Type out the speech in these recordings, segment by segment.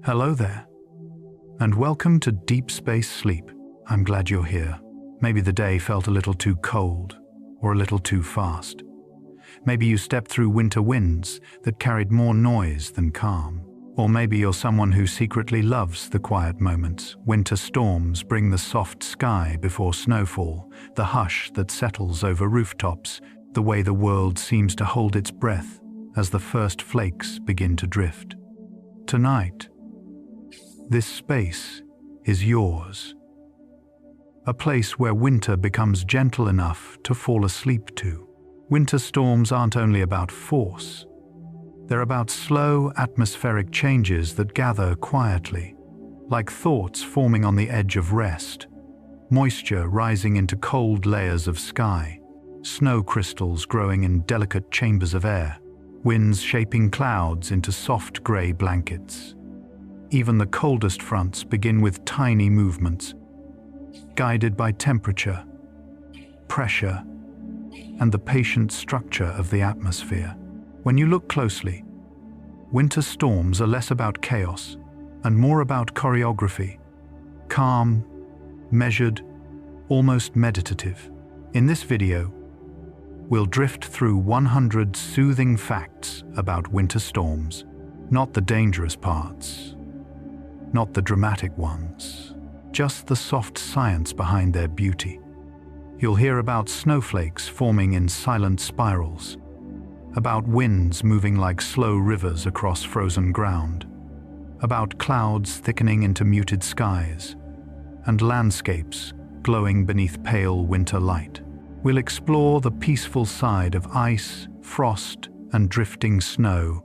Hello there, and welcome to Deep Space Sleep. I'm glad you're here. Maybe the day felt a little too cold or a little too fast. Maybe you stepped through winter winds that carried more noise than calm. Or maybe you're someone who secretly loves the quiet moments. Winter storms bring the soft sky before snowfall, the hush that settles over rooftops, the way the world seems to hold its breath as the first flakes begin to drift. Tonight, this space is yours. A place where winter becomes gentle enough to fall asleep to. Winter storms aren't only about force. They're about slow atmospheric changes that gather quietly, like thoughts forming on the edge of rest, moisture rising into cold layers of sky, snow crystals growing in delicate chambers of air, winds shaping clouds into soft gray blankets. Even the coldest fronts begin with tiny movements, guided by temperature, pressure, and the patient structure of the atmosphere. When you look closely, winter storms are less about chaos and more about choreography, calm, measured, almost meditative. In this video, we'll drift through 100 soothing facts about winter storms, not the dangerous parts, not the dramatic ones, just the soft science behind their beauty. You'll hear about snowflakes forming in silent spirals, about winds moving like slow rivers across frozen ground, about clouds thickening into muted skies, and landscapes glowing beneath pale winter light. We'll explore the peaceful side of ice, frost, and drifting snow,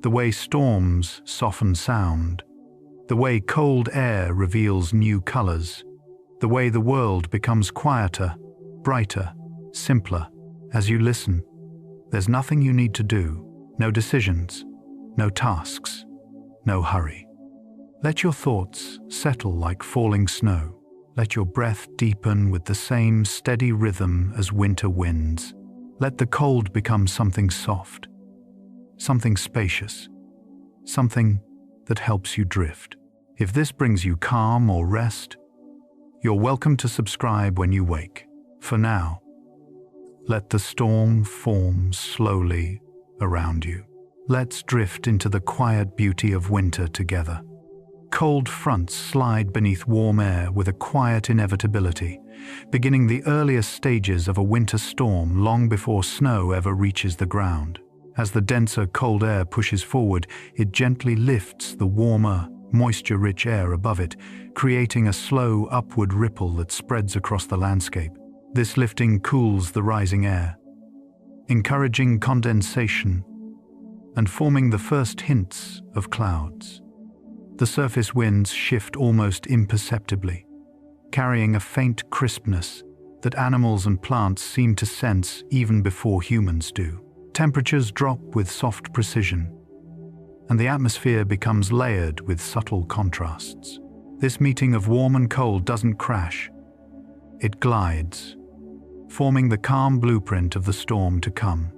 the way storms soften sound, the way cold air reveals new colors, the way the world becomes quieter, brighter, simpler. As you listen, there's nothing you need to do, no decisions, no tasks, no hurry. Let your thoughts settle like falling snow. Let your breath deepen with the same steady rhythm as winter winds. Let the cold become something soft, something spacious, something that helps you drift. If this brings you calm or rest, you're welcome to subscribe when you wake. For now, let the storm form slowly around you. Let's drift into the quiet beauty of winter together. Cold fronts slide beneath warm air with a quiet inevitability, beginning the earliest stages of a winter storm long before snow ever reaches the ground. As the denser cold air pushes forward, it gently lifts the warmer, moisture-rich air above it, creating a slow upward ripple that spreads across the landscape. This lifting cools the rising air, encouraging condensation and forming the first hints of clouds. The surface winds shift almost imperceptibly, carrying a faint crispness that animals and plants seem to sense even before humans do. Temperatures drop with soft precision, and the atmosphere becomes layered with subtle contrasts. This meeting of warm and cold doesn't crash. It glides, forming the calm blueprint of the storm to come.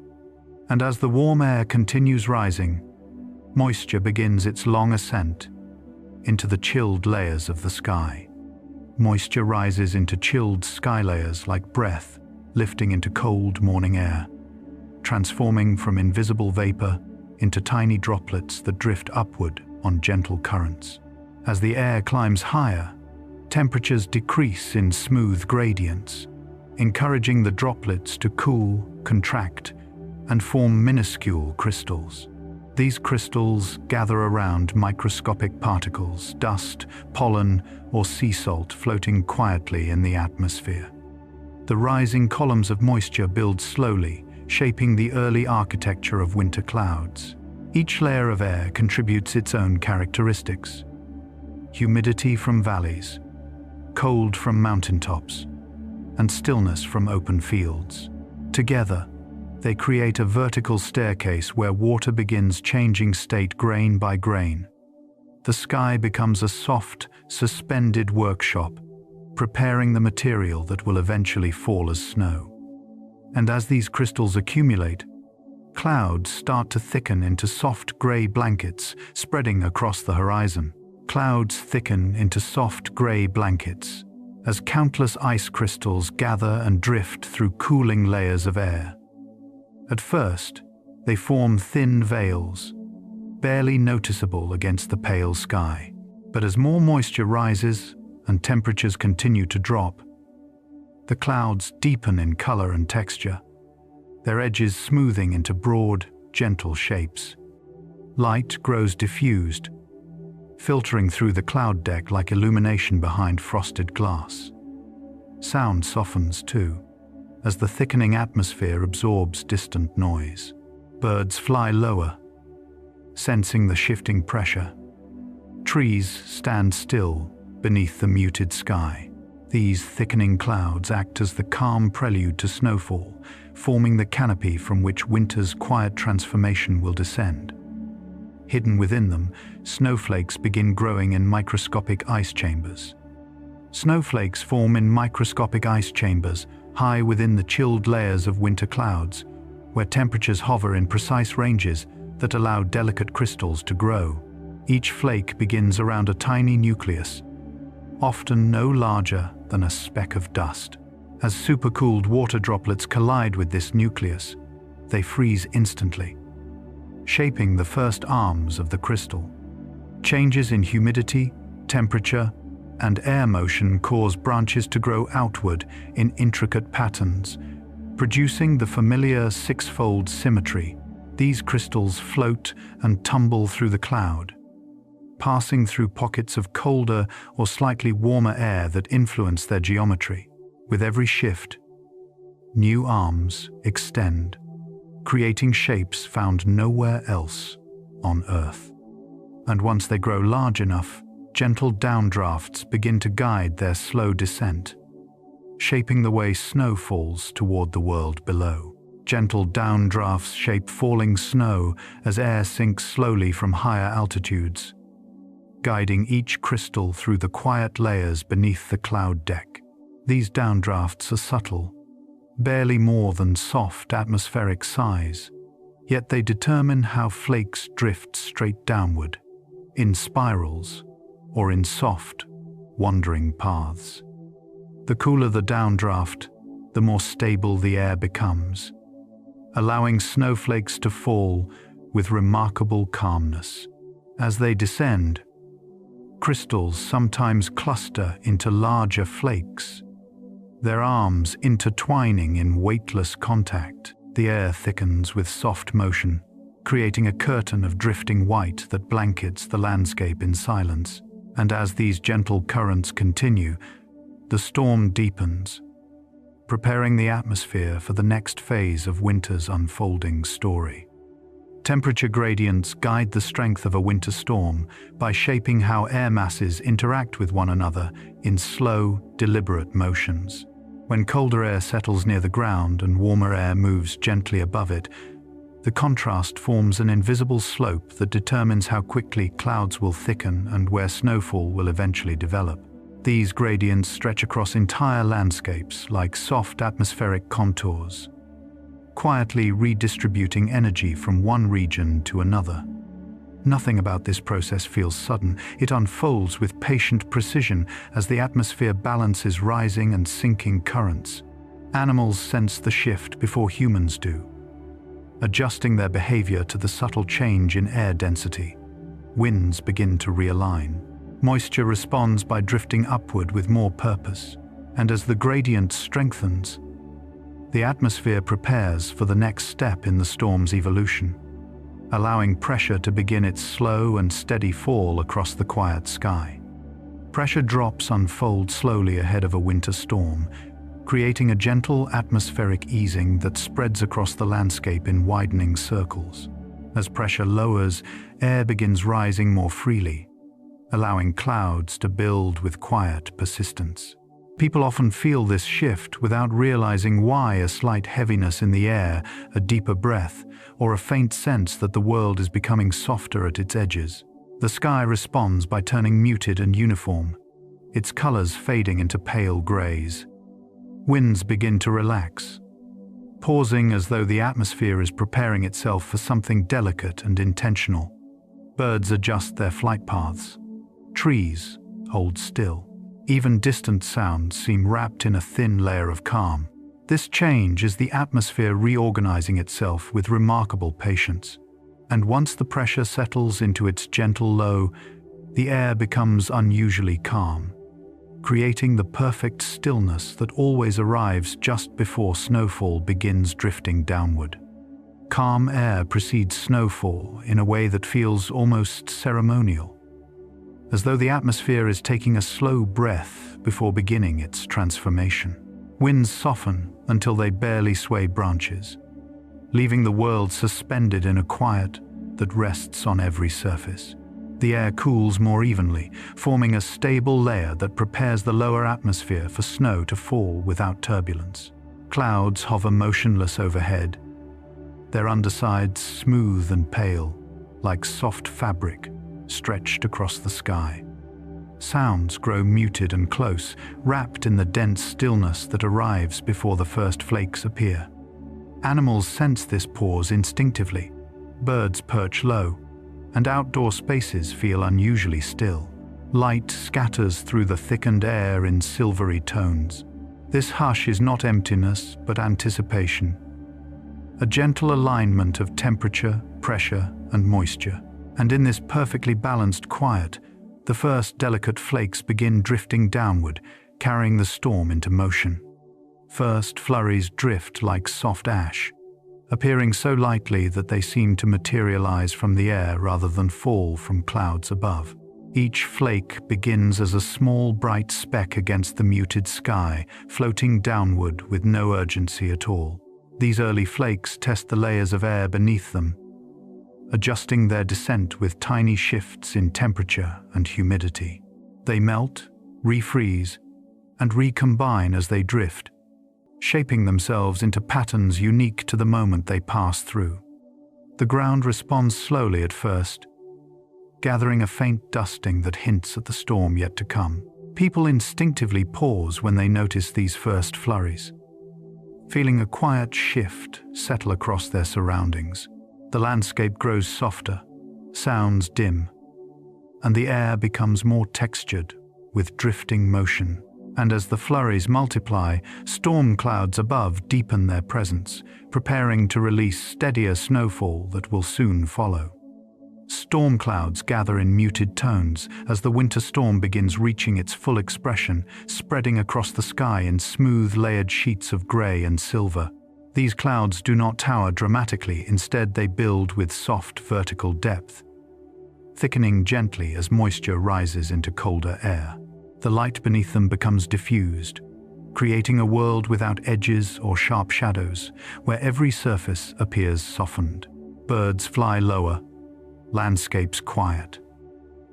And as the warm air continues rising, moisture begins its long ascent into the chilled layers of the sky. Moisture rises into chilled sky layers like breath, lifting into cold morning air, transforming from invisible vapor into tiny droplets that drift upward on gentle currents. As the air climbs higher, temperatures decrease in smooth gradients, encouraging the droplets to cool, contract, and form minuscule crystals. These crystals gather around microscopic particles, dust, pollen, or sea salt floating quietly in the atmosphere. The rising columns of moisture build slowly, shaping the early architecture of winter clouds. Each layer of air contributes its own characteristics. Humidity from valleys, cold from mountaintops, and stillness from open fields. Together, they create a vertical staircase where water begins changing state grain by grain. The sky becomes a soft, suspended workshop, preparing the material that will eventually fall as snow. And as these crystals accumulate, Clouds start to thicken into soft grey blankets, spreading across the horizon. Clouds thicken into soft grey blankets as countless ice crystals gather and drift through cooling layers of air. At first, they form thin veils, barely noticeable against the pale sky. But as more moisture rises and temperatures continue to drop, the clouds deepen in color and texture, their edges smoothing into broad, gentle shapes. Light grows diffused, filtering through the cloud deck like illumination behind frosted glass. Sound softens too, as the thickening atmosphere absorbs distant noise. Birds fly lower, sensing the shifting pressure. Trees stand still beneath the muted sky. These thickening clouds act as the calm prelude to snowfall, forming the canopy from which winter's quiet transformation will descend. Hidden within them, snowflakes begin growing in microscopic ice chambers. Snowflakes form in microscopic ice chambers high within the chilled layers of winter clouds, where temperatures hover in precise ranges that allow delicate crystals to grow. Each flake begins around a tiny nucleus, often no larger than a speck of dust. As supercooled water droplets collide with this nucleus, they freeze instantly, shaping the first arms of the crystal. Changes in humidity, temperature, and air motion cause branches to grow outward in intricate patterns, producing the familiar six-fold symmetry. These crystals float and tumble through the cloud, passing through pockets of colder or slightly warmer air that influence their geometry. With every shift, new arms extend, creating shapes found nowhere else on Earth. And once they grow large enough, gentle downdrafts begin to guide their slow descent, shaping the way snow falls toward the world below. Gentle downdrafts shape falling snow as air sinks slowly from higher altitudes, guiding each crystal through the quiet layers beneath the cloud deck. These downdrafts are subtle, barely more than soft atmospheric sighs, yet they determine how flakes drift straight downward, in spirals or in soft, wandering paths. The cooler the downdraft, the more stable the air becomes, allowing snowflakes to fall with remarkable calmness. As they descend, crystals sometimes cluster into larger flakes, their arms intertwining in weightless contact. The air thickens with soft motion, creating a curtain of drifting white that blankets the landscape in silence. And as these gentle currents continue, the storm deepens, preparing the atmosphere for the next phase of winter's unfolding story. Temperature gradients guide the strength of a winter storm by shaping how air masses interact with one another in slow, deliberate motions. When colder air settles near the ground and warmer air moves gently above it, the contrast forms an invisible slope that determines how quickly clouds will thicken and where snowfall will eventually develop. These gradients stretch across entire landscapes like soft atmospheric contours, quietly redistributing energy from one region to another. Nothing about this process feels sudden. It unfolds with patient precision as the atmosphere balances rising and sinking currents. Animals sense the shift before humans do, adjusting their behavior to the subtle change in air density. Winds begin to realign. Moisture responds by drifting upward with more purpose. And as the gradient strengthens, the atmosphere prepares for the next step in the storm's evolution, allowing pressure to begin its slow and steady fall across the quiet sky. Pressure drops unfold slowly ahead of a winter storm, creating a gentle atmospheric easing that spreads across the landscape in widening circles. As pressure lowers, air begins rising more freely, allowing clouds to build with quiet persistence. People often feel this shift without realizing why. A slight heaviness in the air, a deeper breath, or a faint sense that the world is becoming softer at its edges. The sky responds by turning muted and uniform, its colors fading into pale grays. Winds begin to relax, pausing as though the atmosphere is preparing itself for something delicate and intentional. Birds adjust their flight paths. Trees hold still. Even distant sounds seem wrapped in a thin layer of calm. This change is the atmosphere reorganizing itself with remarkable patience. And once the pressure settles into its gentle low, the air becomes unusually calm, creating the perfect stillness that always arrives just before snowfall begins drifting downward. Calm air precedes snowfall in a way that feels almost ceremonial, as though the atmosphere is taking a slow breath before beginning its transformation. Winds soften until they barely sway branches, leaving the world suspended in a quiet that rests on every surface. The air cools more evenly, forming a stable layer that prepares the lower atmosphere for snow to fall without turbulence. Clouds hover motionless overhead, their undersides smooth and pale, like soft fabric stretched across the sky. Sounds grow muted and close, wrapped in the dense stillness that arrives before the first flakes appear. Animals sense this pause instinctively. Birds perch low, and outdoor spaces feel unusually still. Light scatters through the thickened air in silvery tones. This hush is not emptiness, but anticipation. A gentle alignment of temperature, pressure, and moisture. And in this perfectly balanced quiet, the first delicate flakes begin drifting downward, carrying the storm into motion. First flurries drift like soft ash, appearing so lightly that they seem to materialize from the air rather than fall from clouds above. Each flake begins as a small bright speck against the muted sky, floating downward with no urgency at all. These early flakes test the layers of air beneath them, adjusting their descent with tiny shifts in temperature and humidity. They melt, refreeze, and recombine as they drift, shaping themselves into patterns unique to the moment they pass through. The ground responds slowly at first, gathering a faint dusting that hints at the storm yet to come. People instinctively pause when they notice these first flurries, feeling a quiet shift settle across their surroundings. The landscape grows softer, sounds dim, and the air becomes more textured with drifting motion. And as the flurries multiply, storm clouds above deepen their presence, preparing to release steadier snowfall that will soon follow. Storm clouds gather in muted tones as the winter storm begins reaching its full expression, spreading across the sky in smooth layered sheets of gray and silver. These clouds do not tower dramatically, instead they build with soft vertical depth, thickening gently as moisture rises into colder air. The light beneath them becomes diffused, creating a world without edges or sharp shadows, where every surface appears softened. Birds fly lower, landscapes quiet.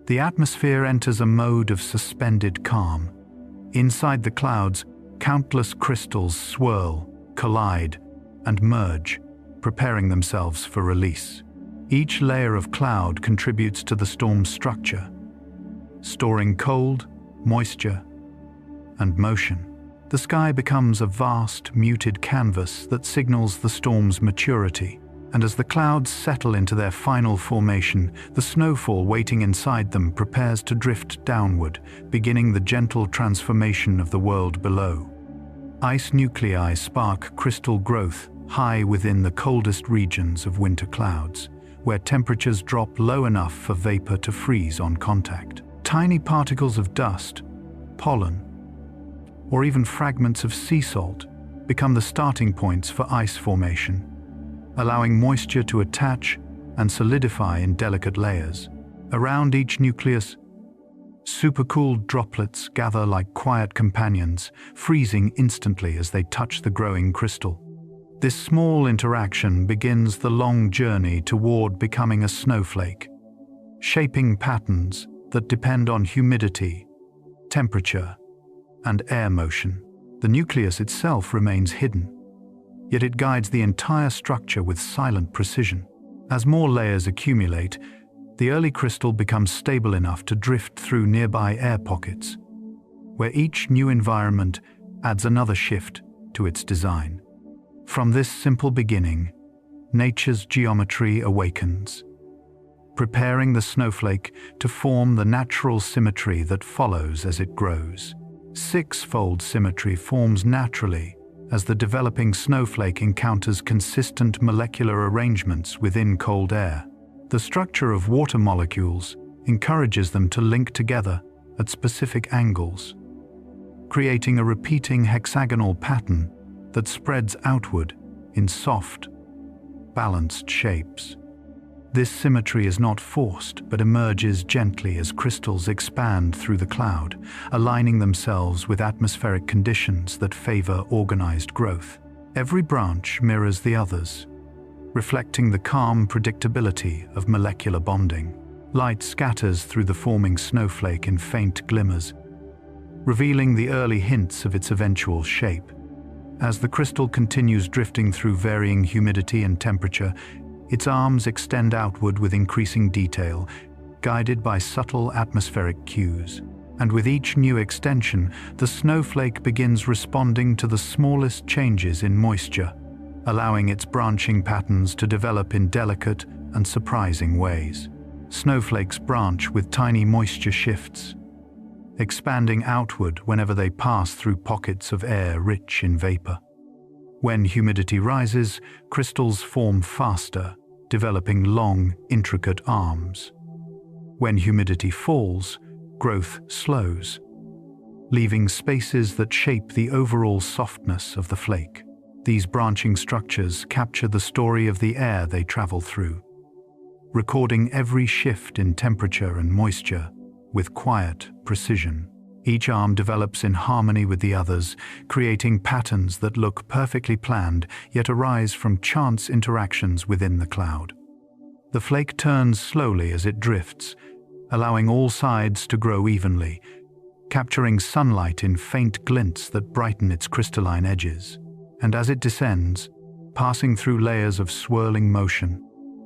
The atmosphere enters a mode of suspended calm. Inside the clouds, countless crystals swirl, collide, and merge, preparing themselves for release. Each layer of cloud contributes to the storm's structure, storing cold, moisture, and motion. The sky becomes a vast, muted canvas that signals the storm's maturity, and as the clouds settle into their final formation, the snowfall waiting inside them prepares to drift downward, beginning the gentle transformation of the world below. Ice nuclei spark crystal growth high within the coldest regions of winter clouds, where temperatures drop low enough for vapor to freeze on contact. Tiny particles of dust, pollen, or even fragments of sea salt become the starting points for ice formation, allowing moisture to attach and solidify in delicate layers. Around each nucleus, supercooled droplets gather like quiet companions, freezing instantly as they touch the growing crystal. This small interaction begins the long journey toward becoming a snowflake, shaping patterns that depend on humidity, temperature, and air motion. The nucleus itself remains hidden, yet it guides the entire structure with silent precision. As more layers accumulate, the early crystal becomes stable enough to drift through nearby air pockets, where each new environment adds another shift to its design. From this simple beginning, nature's geometry awakens, preparing the snowflake to form the natural symmetry that follows as it grows. Six-fold symmetry forms naturally as the developing snowflake encounters consistent molecular arrangements within cold air. The structure of water molecules encourages them to link together at specific angles, creating a repeating hexagonal pattern that spreads outward in soft, balanced shapes. This symmetry is not forced, but emerges gently as crystals expand through the cloud, aligning themselves with atmospheric conditions that favor organized growth. Every branch mirrors the others, reflecting the calm predictability of molecular bonding. Light scatters through the forming snowflake in faint glimmers, revealing the early hints of its eventual shape. As the crystal continues drifting through varying humidity and temperature, its arms extend outward with increasing detail, guided by subtle atmospheric cues. And with each new extension, the snowflake begins responding to the smallest changes in moisture, allowing its branching patterns to develop in delicate and surprising ways. Snowflakes branch with tiny moisture shifts, expanding outward whenever they pass through pockets of air rich in vapor. When humidity rises, crystals form faster, developing long, intricate arms. When humidity falls, growth slows, leaving spaces that shape the overall softness of the flake. These branching structures capture the story of the air they travel through, recording every shift in temperature and moisture with quiet precision. Each arm develops in harmony with the others, creating patterns that look perfectly planned, yet arise from chance interactions within the cloud. The flake turns slowly as it drifts, allowing all sides to grow evenly, capturing sunlight in faint glints that brighten its crystalline edges. And as it descends, passing through layers of swirling motion,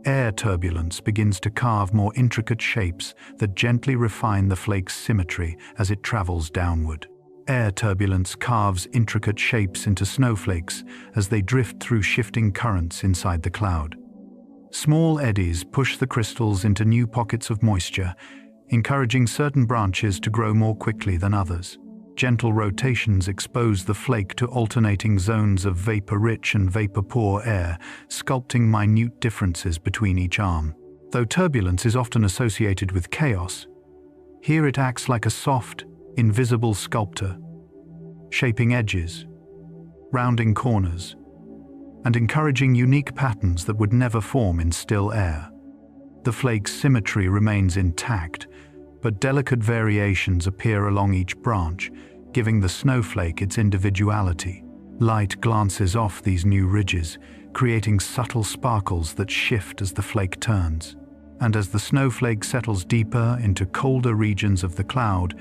air turbulence begins to carve more intricate shapes that gently refine the flake's symmetry as it travels downward. Air turbulence carves intricate shapes into snowflakes as they drift through shifting currents inside the cloud. Small eddies push the crystals into new pockets of moisture, encouraging certain branches to grow more quickly than others. Gentle rotations expose the flake to alternating zones of vapor-rich and vapor-poor air, sculpting minute differences between each arm. Though turbulence is often associated with chaos, here it acts like a soft, invisible sculptor, shaping edges, rounding corners, and encouraging unique patterns that would never form in still air. The flake's symmetry remains intact, but delicate variations appear along each branch, giving the snowflake its individuality. Light glances off these new ridges, creating subtle sparkles that shift as the flake turns. And as the snowflake settles deeper into colder regions of the cloud,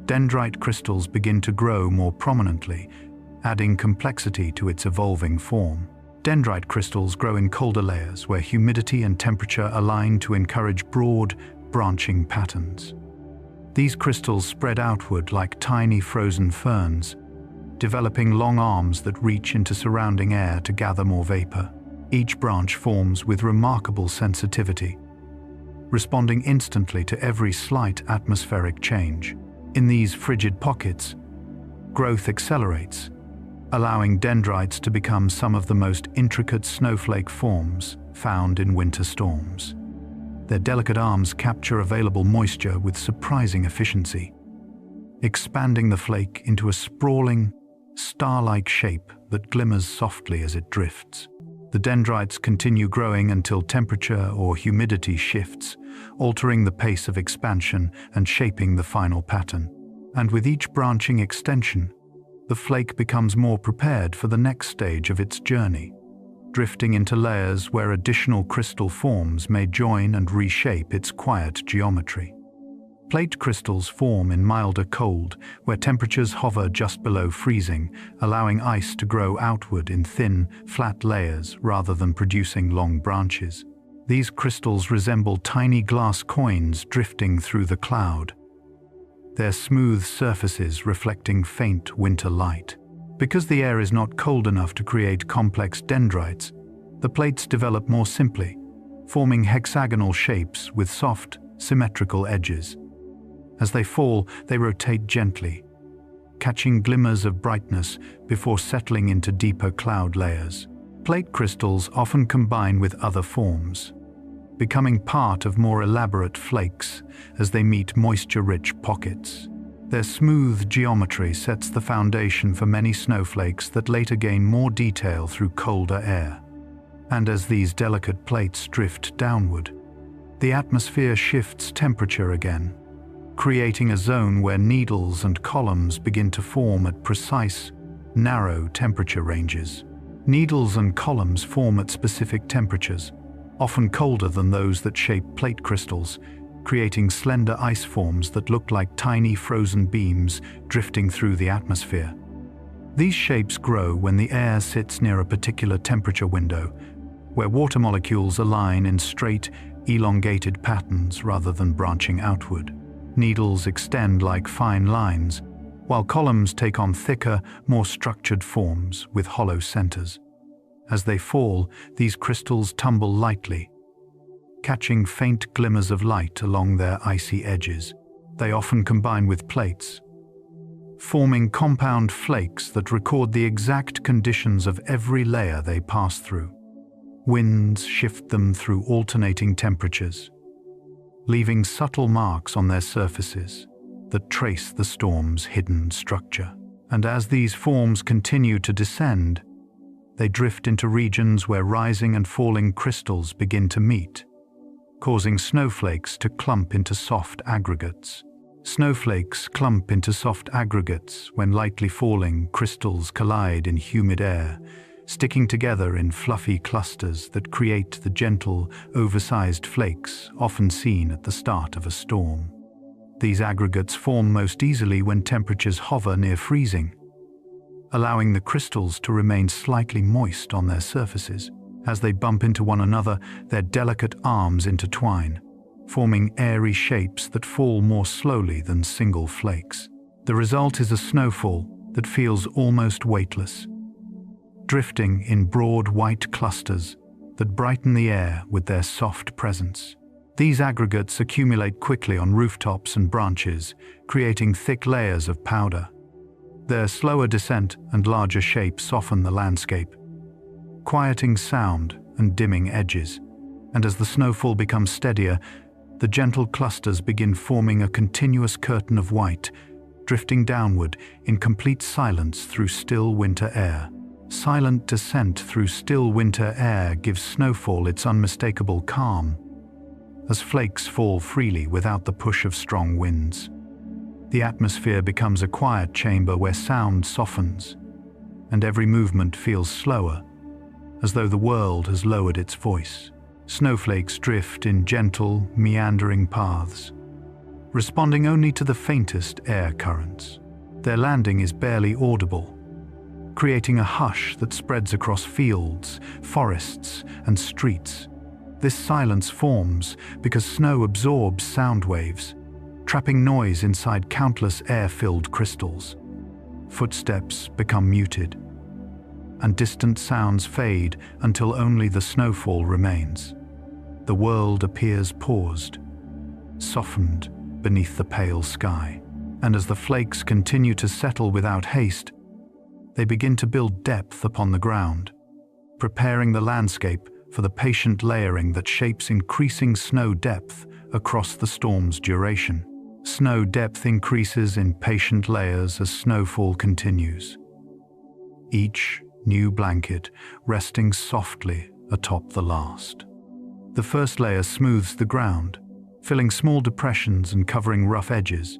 dendrite crystals begin to grow more prominently, adding complexity to its evolving form. Dendrite crystals grow in colder layers where humidity and temperature align to encourage broad, branching patterns. These crystals spread outward like tiny frozen ferns, developing long arms that reach into surrounding air to gather more vapor. Each branch forms with remarkable sensitivity, responding instantly to every slight atmospheric change. In these frigid pockets, growth accelerates, allowing dendrites to become some of the most intricate snowflake forms found in winter storms. Their delicate arms capture available moisture with surprising efficiency, expanding the flake into a sprawling, star-like shape that glimmers softly as it drifts. The dendrites continue growing until temperature or humidity shifts, altering the pace of expansion and shaping the final pattern. And with each branching extension, the flake becomes more prepared for the next stage of its journey, drifting into layers where additional crystal forms may join and reshape its quiet geometry. Plate crystals form in milder cold, where temperatures hover just below freezing, allowing ice to grow outward in thin, flat layers rather than producing long branches. These crystals resemble tiny glass coins drifting through the cloud, their smooth surfaces reflecting faint winter light. Because the air is not cold enough to create complex dendrites, the plates develop more simply, forming hexagonal shapes with soft, symmetrical edges. As they fall, they rotate gently, catching glimmers of brightness before settling into deeper cloud layers. Plate crystals often combine with other forms, becoming part of more elaborate flakes as they meet moisture-rich pockets. Their smooth geometry sets the foundation for many snowflakes that later gain more detail through colder air. And as these delicate plates drift downward, the atmosphere shifts temperature again, creating a zone where needles and columns begin to form at precise, narrow temperature ranges. Needles and columns form at specific temperatures, often colder than those that shape plate crystals, creating slender ice forms that look like tiny frozen beams drifting through the atmosphere. These shapes grow when the air sits near a particular temperature window, where water molecules align in straight, elongated patterns rather than branching outward. Needles extend like fine lines, while columns take on thicker, more structured forms with hollow centers. As they fall, these crystals tumble lightly, catching faint glimmers of light along their icy edges. They often combine with plates, forming compound flakes that record the exact conditions of every layer they pass through. Winds shift them through alternating temperatures, leaving subtle marks on their surfaces that trace the storm's hidden structure. And as these forms continue to descend, they drift into regions where rising and falling crystals begin to meet, causing snowflakes to clump into soft aggregates. Snowflakes clump into soft aggregates when lightly falling crystals collide in humid air, sticking together in fluffy clusters that create the gentle, oversized flakes often seen at the start of a storm. These aggregates form most easily when temperatures hover near freezing, allowing the crystals to remain slightly moist on their surfaces. As they bump into one another, their delicate arms intertwine, forming airy shapes that fall more slowly than single flakes. The result is a snowfall that feels almost weightless, drifting in broad white clusters that brighten the air with their soft presence. These aggregates accumulate quickly on rooftops and branches, creating thick layers of powder. Their slower descent and larger shape soften the landscape, quieting sound and dimming edges. And as the snowfall becomes steadier, the gentle clusters begin forming a continuous curtain of white, drifting downward in complete silence through still winter air. Silent descent through still winter air gives snowfall its unmistakable calm, as flakes fall freely without the push of strong winds. The atmosphere becomes a quiet chamber where sound softens, and every movement feels slower, as though the world has lowered its voice. Snowflakes drift in gentle, meandering paths, responding only to the faintest air currents. Their landing is barely audible, creating a hush that spreads across fields, forests, and streets. This silence forms because snow absorbs sound waves, trapping noise inside countless air-filled crystals. Footsteps become muted, and distant sounds fade until only the snowfall remains. The world appears paused, softened beneath the pale sky. And as the flakes continue to settle without haste, they begin to build depth upon the ground, preparing the landscape for the patient layering that shapes increasing snow depth across the storm's duration. Snow depth increases in patient layers as snowfall continues, each new blanket resting softly atop the last. The first layer smooths the ground, filling small depressions and covering rough edges.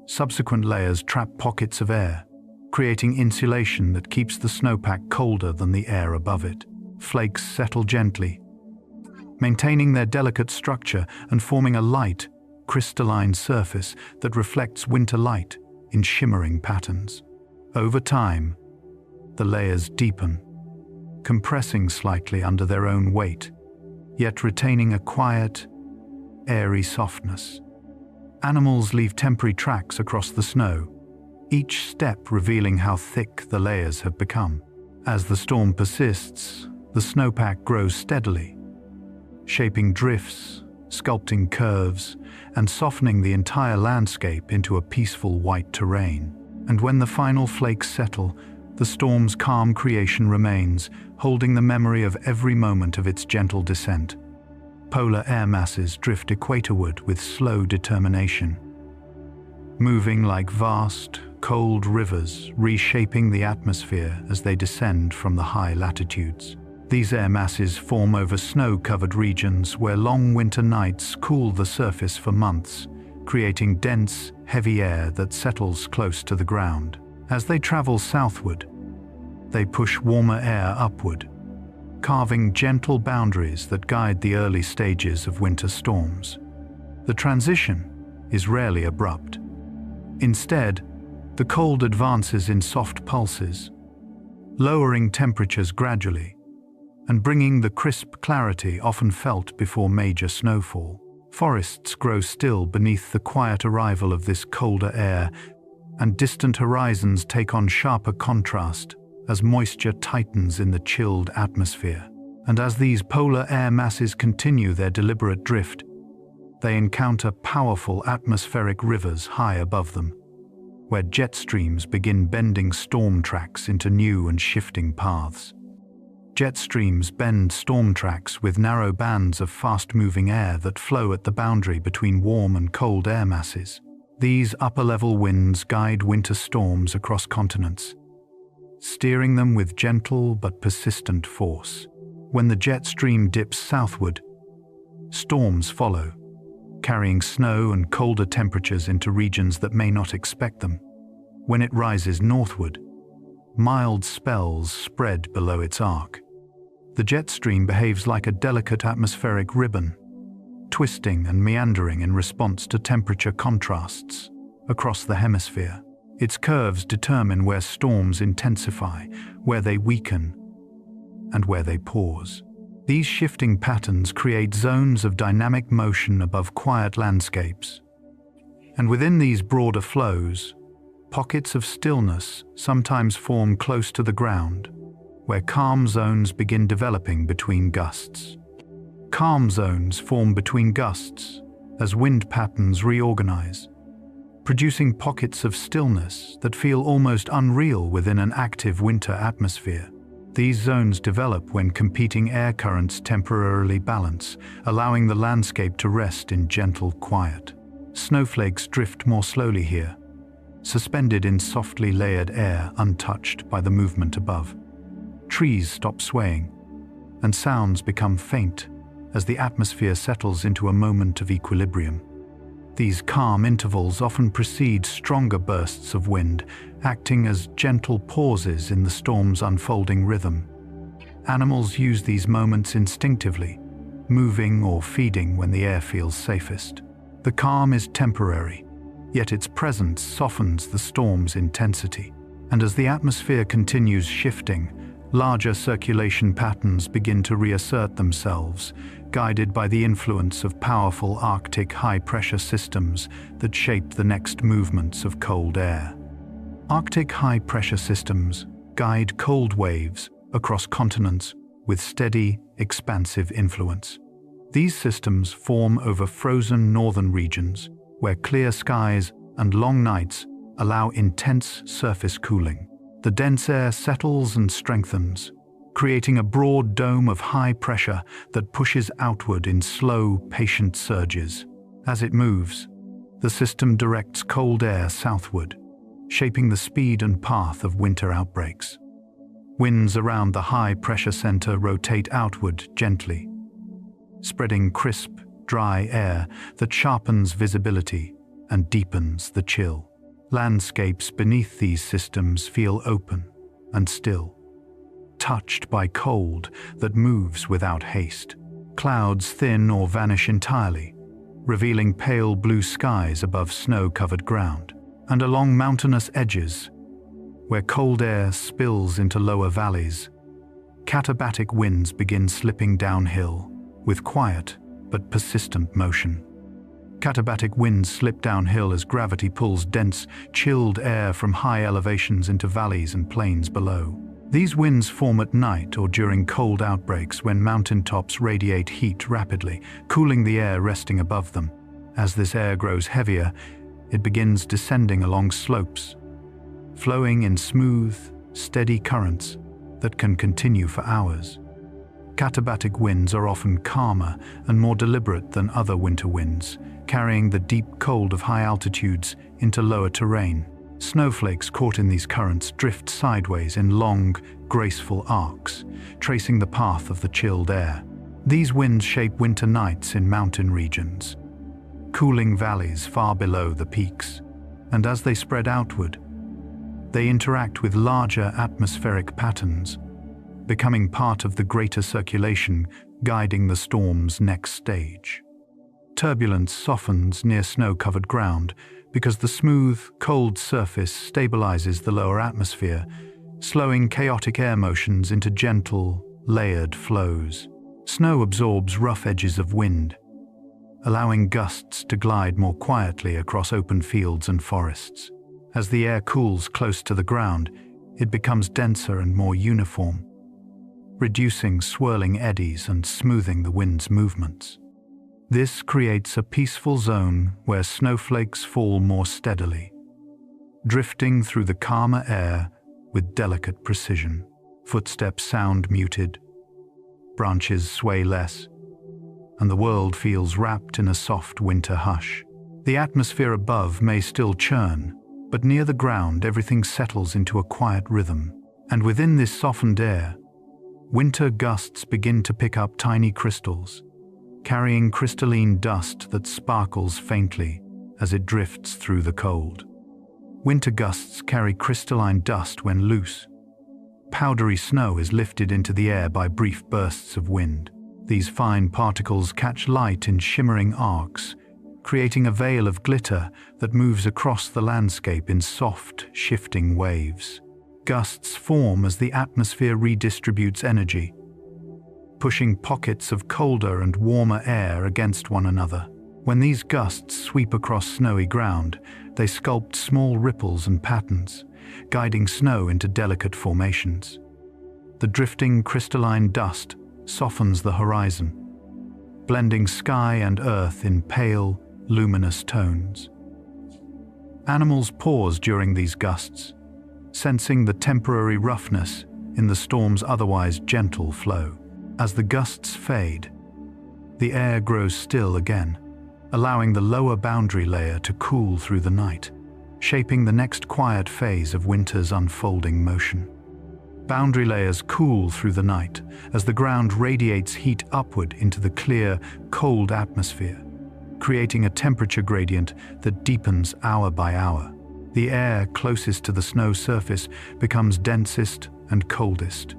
Subsequent layers trap pockets of air, creating insulation that keeps the snowpack colder than the air above it. Flakes settle gently, maintaining their delicate structure and forming a light, crystalline surface that reflects winter light in shimmering patterns. Over time, the layers deepen, compressing slightly under their own weight, yet retaining a quiet, airy softness. Animals leave temporary tracks across the snow, each step revealing how thick the layers have become. As the storm persists, the snowpack grows steadily, shaping drifts, sculpting curves, and softening the entire landscape into a peaceful white terrain. And when the final flakes settle, the storm's calm creation remains, holding the memory of every moment of its gentle descent. Polar air masses drift equatorward with slow determination, moving like vast, cold rivers, reshaping the atmosphere as they descend from the high latitudes. These air masses form over snow-covered regions where long winter nights cool the surface for months, creating dense, heavy air that settles close to the ground. As they travel southward, they push warmer air upward, carving gentle boundaries that guide the early stages of winter storms. The transition is rarely abrupt. Instead, the cold advances in soft pulses, lowering temperatures gradually and bringing the crisp clarity often felt before major snowfall. Forests grow still beneath the quiet arrival of this colder air, and distant horizons take on sharper contrast as moisture tightens in the chilled atmosphere. And as these polar air masses continue their deliberate drift, they encounter powerful atmospheric rivers high above them, where jet streams begin bending storm tracks into new and shifting paths. Jet streams bend storm tracks with narrow bands of fast-moving air that flow at the boundary between warm and cold air masses. These upper-level winds guide winter storms across continents, steering them with gentle but persistent force. When the jet stream dips southward, storms follow, carrying snow and colder temperatures into regions that may not expect them. When it rises northward, mild spells spread below its arc. The jet stream behaves like a delicate atmospheric ribbon, twisting and meandering in response to temperature contrasts across the hemisphere. Its curves determine where storms intensify, where they weaken, and where they pause. These shifting patterns create zones of dynamic motion above quiet landscapes. And within these broader flows, pockets of stillness sometimes form close to the ground, where calm zones begin developing between gusts. Calm zones form between gusts as wind patterns reorganize, producing pockets of stillness that feel almost unreal within an active winter atmosphere. These zones develop when competing air currents temporarily balance, allowing the landscape to rest in gentle quiet. Snowflakes drift more slowly here, suspended in softly layered air untouched by the movement above. Trees stop swaying, and sounds become faint as the atmosphere settles into a moment of equilibrium. These calm intervals often precede stronger bursts of wind, acting as gentle pauses in the storm's unfolding rhythm. Animals use these moments instinctively, moving or feeding when the air feels safest. The calm is temporary, yet its presence softens the storm's intensity. And as the atmosphere continues shifting, larger circulation patterns begin to reassert themselves, guided by the influence of powerful Arctic high-pressure systems that shape the next movements of cold air. Arctic high-pressure systems guide cold waves across continents with steady, expansive influence. These systems form over frozen northern regions, where clear skies and long nights allow intense surface cooling. The dense air settles and strengthens, creating a broad dome of high pressure that pushes outward in slow, patient surges. As it moves, the system directs cold air southward, shaping the speed and path of winter outbreaks. Winds around the high-pressure center rotate outward gently, spreading crisp, dry air that sharpens visibility and deepens the chill. Landscapes beneath these systems feel open and still, touched by cold that moves without haste. Clouds thin or vanish entirely, revealing pale blue skies above snow-covered ground. And along mountainous edges, where cold air spills into lower valleys, katabatic winds begin slipping downhill with quiet but persistent motion. Katabatic winds slip downhill as gravity pulls dense, chilled air from high elevations into valleys and plains below. These winds form at night or during cold outbreaks when mountaintops radiate heat rapidly, cooling the air resting above them. As this air grows heavier, it begins descending along slopes, flowing in smooth, steady currents that can continue for hours. Katabatic winds are often calmer and more deliberate than other winter winds, carrying the deep cold of high altitudes into lower terrain. Snowflakes caught in these currents drift sideways in long, graceful arcs, tracing the path of the chilled air. These winds shape winter nights in mountain regions, cooling valleys far below the peaks, and as they spread outward, they interact with larger atmospheric patterns, becoming part of the greater circulation guiding the storm's next stage. Turbulence softens near snow-covered ground because the smooth, cold surface stabilizes the lower atmosphere, slowing chaotic air motions into gentle, layered flows. Snow absorbs rough edges of wind, allowing gusts to glide more quietly across open fields and forests. As the air cools close to the ground, it becomes denser and more uniform, reducing swirling eddies and smoothing the wind's movements. This creates a peaceful zone where snowflakes fall more steadily, drifting through the calmer air with delicate precision. Footsteps sound muted, branches sway less, and the world feels wrapped in a soft winter hush. The atmosphere above may still churn, but near the ground everything settles into a quiet rhythm. And within this softened air, winter gusts begin to pick up tiny crystals, carrying crystalline dust that sparkles faintly as it drifts through the cold. Winter gusts carry crystalline dust when loose. Powdery snow is lifted into the air by brief bursts of wind. These fine particles catch light in shimmering arcs, creating a veil of glitter that moves across the landscape in soft, shifting waves. Gusts form as the atmosphere redistributes energy, pushing pockets of colder and warmer air against one another. When these gusts sweep across snowy ground, they sculpt small ripples and patterns, guiding snow into delicate formations. The drifting crystalline dust softens the horizon, blending sky and earth in pale, luminous tones. Animals pause during these gusts, sensing the temporary roughness in the storm's otherwise gentle flow. As the gusts fade, the air grows still again, allowing the lower boundary layer to cool through the night, shaping the next quiet phase of winter's unfolding motion. Boundary layers cool through the night as the ground radiates heat upward into the clear, cold atmosphere, creating a temperature gradient that deepens hour by hour. The air closest to the snow surface becomes densest and coldest,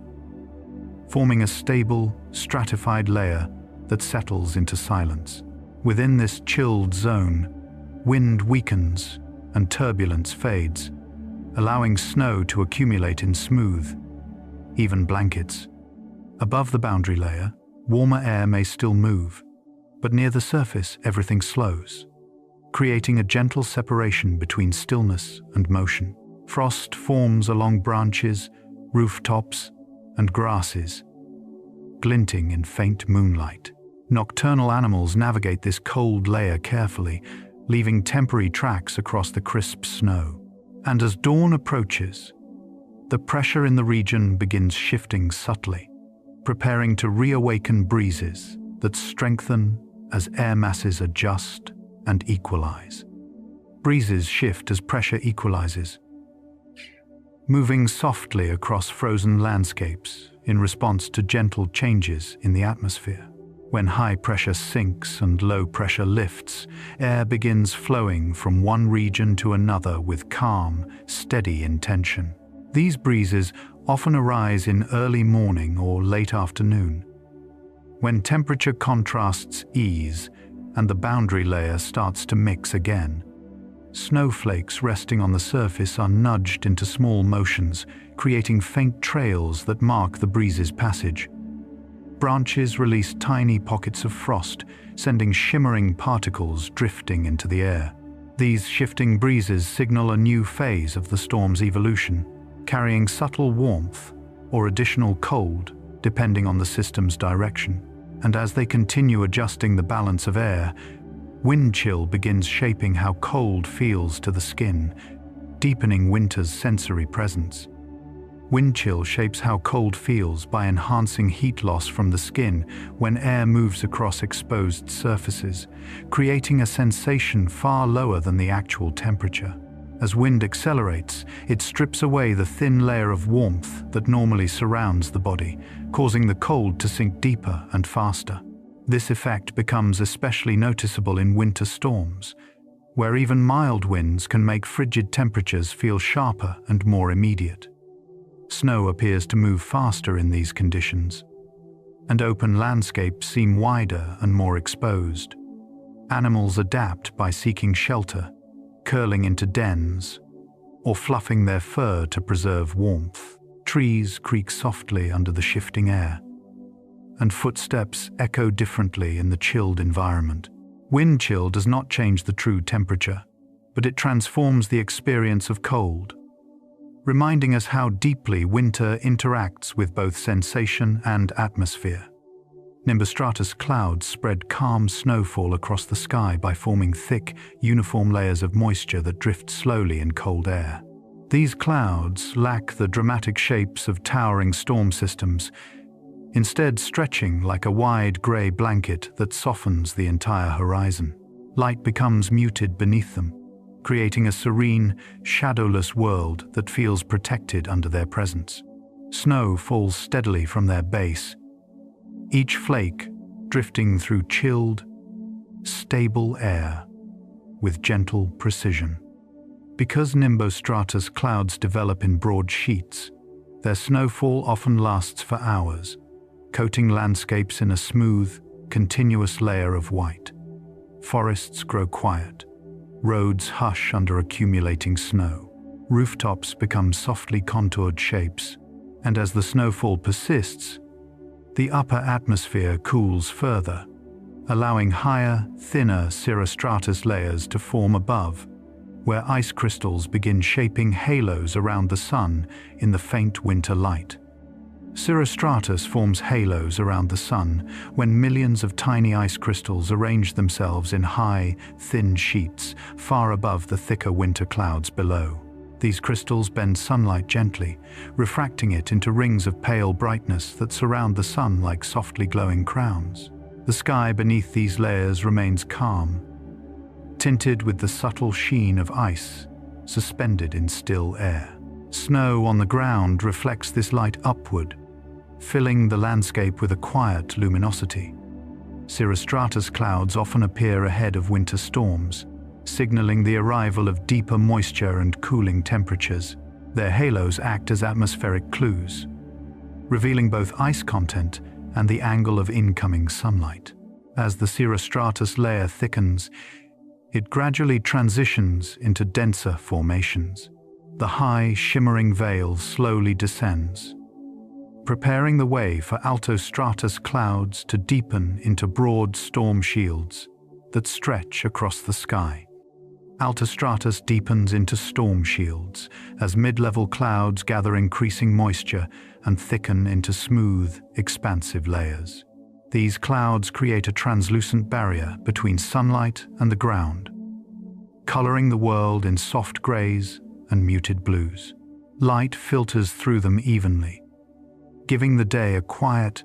forming a stable, stratified layer that settles into silence. Within this chilled zone, wind weakens and turbulence fades, allowing snow to accumulate in smooth, even blankets. Above the boundary layer, warmer air may still move, but near the surface everything slows, creating a gentle separation between stillness and motion. Frost forms along branches, rooftops, and grasses, glinting in faint moonlight. Nocturnal animals navigate this cold layer carefully, leaving temporary tracks across the crisp snow. And as dawn approaches, the pressure in the region begins shifting subtly, preparing to reawaken breezes that strengthen as air masses adjust and equalize. Breezes shift as pressure equalizes, moving softly across frozen landscapes in response to gentle changes in the atmosphere. When high pressure sinks and low pressure lifts, air begins flowing from one region to another with calm, steady intention. These breezes often arise in early morning or late afternoon, when temperature contrasts ease and the boundary layer starts to mix again. Snowflakes resting on the surface are nudged into small motions, creating faint trails that mark the breeze's passage. branches release tiny pockets of frost, sending shimmering particles drifting into the air. These shifting breezes signal a new phase of the storm's evolution, carrying subtle warmth or additional cold depending on the system's direction. And as they continue adjusting the balance of air, wind chill begins shaping how cold feels to the skin, deepening winter's sensory presence. Wind chill shapes how cold feels by enhancing heat loss from the skin when air moves across exposed surfaces, creating a sensation far lower than the actual temperature. As wind accelerates, it strips away the thin layer of warmth that normally surrounds the body, causing the cold to sink deeper and faster. This effect becomes especially noticeable in winter storms, where even mild winds can make frigid temperatures feel sharper and more immediate. Snow appears to move faster in these conditions, and open landscapes seem wider and more exposed. Animals adapt by seeking shelter, curling into dens, or fluffing their fur to preserve warmth. Trees creak softly under the shifting air, and footsteps echo differently in the chilled environment. Wind chill does not change the true temperature, but it transforms the experience of cold, reminding us how deeply winter interacts with both sensation and atmosphere. Nimbostratus clouds spread calm snowfall across the sky by forming thick, uniform layers of moisture that drift slowly in cold air. These clouds lack the dramatic shapes of towering storm systems, instead stretching like a wide grey blanket that softens the entire horizon. Light becomes muted beneath them, creating a serene, shadowless world that feels protected under their presence. Snow falls steadily from their base, each flake drifting through chilled, stable air with gentle precision. Because nimbostratus clouds develop in broad sheets, their snowfall often lasts for hours, coating landscapes in a smooth, continuous layer of white. Forests grow quiet, roads hush under accumulating snow. Rooftops become softly contoured shapes, and as the snowfall persists, the upper atmosphere cools further, allowing higher, thinner cirrostratus layers to form above, where ice crystals begin shaping halos around the sun in the faint winter light. Cirrostratus forms halos around the sun when millions of tiny ice crystals arrange themselves in high, thin sheets far above the thicker winter clouds below. These crystals bend sunlight gently, refracting it into rings of pale brightness that surround the sun like softly glowing crowns. The sky beneath these layers remains calm, tinted with the subtle sheen of ice suspended in still air. Snow on the ground reflects this light upward, filling the landscape with a quiet luminosity. Cirrostratus clouds often appear ahead of winter storms, signaling the arrival of deeper moisture and cooling temperatures. Their halos act as atmospheric clues, revealing both ice content and the angle of incoming sunlight. As the cirrostratus layer thickens, it gradually transitions into denser formations. The high, shimmering veil slowly descends, preparing the way for altostratus clouds to deepen into broad storm shields that stretch across the sky. Altostratus deepens into storm shields as mid-level clouds gather increasing moisture and thicken into smooth, expansive layers. These clouds create a translucent barrier between sunlight and the ground, coloring the world in soft grays and muted blues. Light filters through them evenly, giving the day a quiet,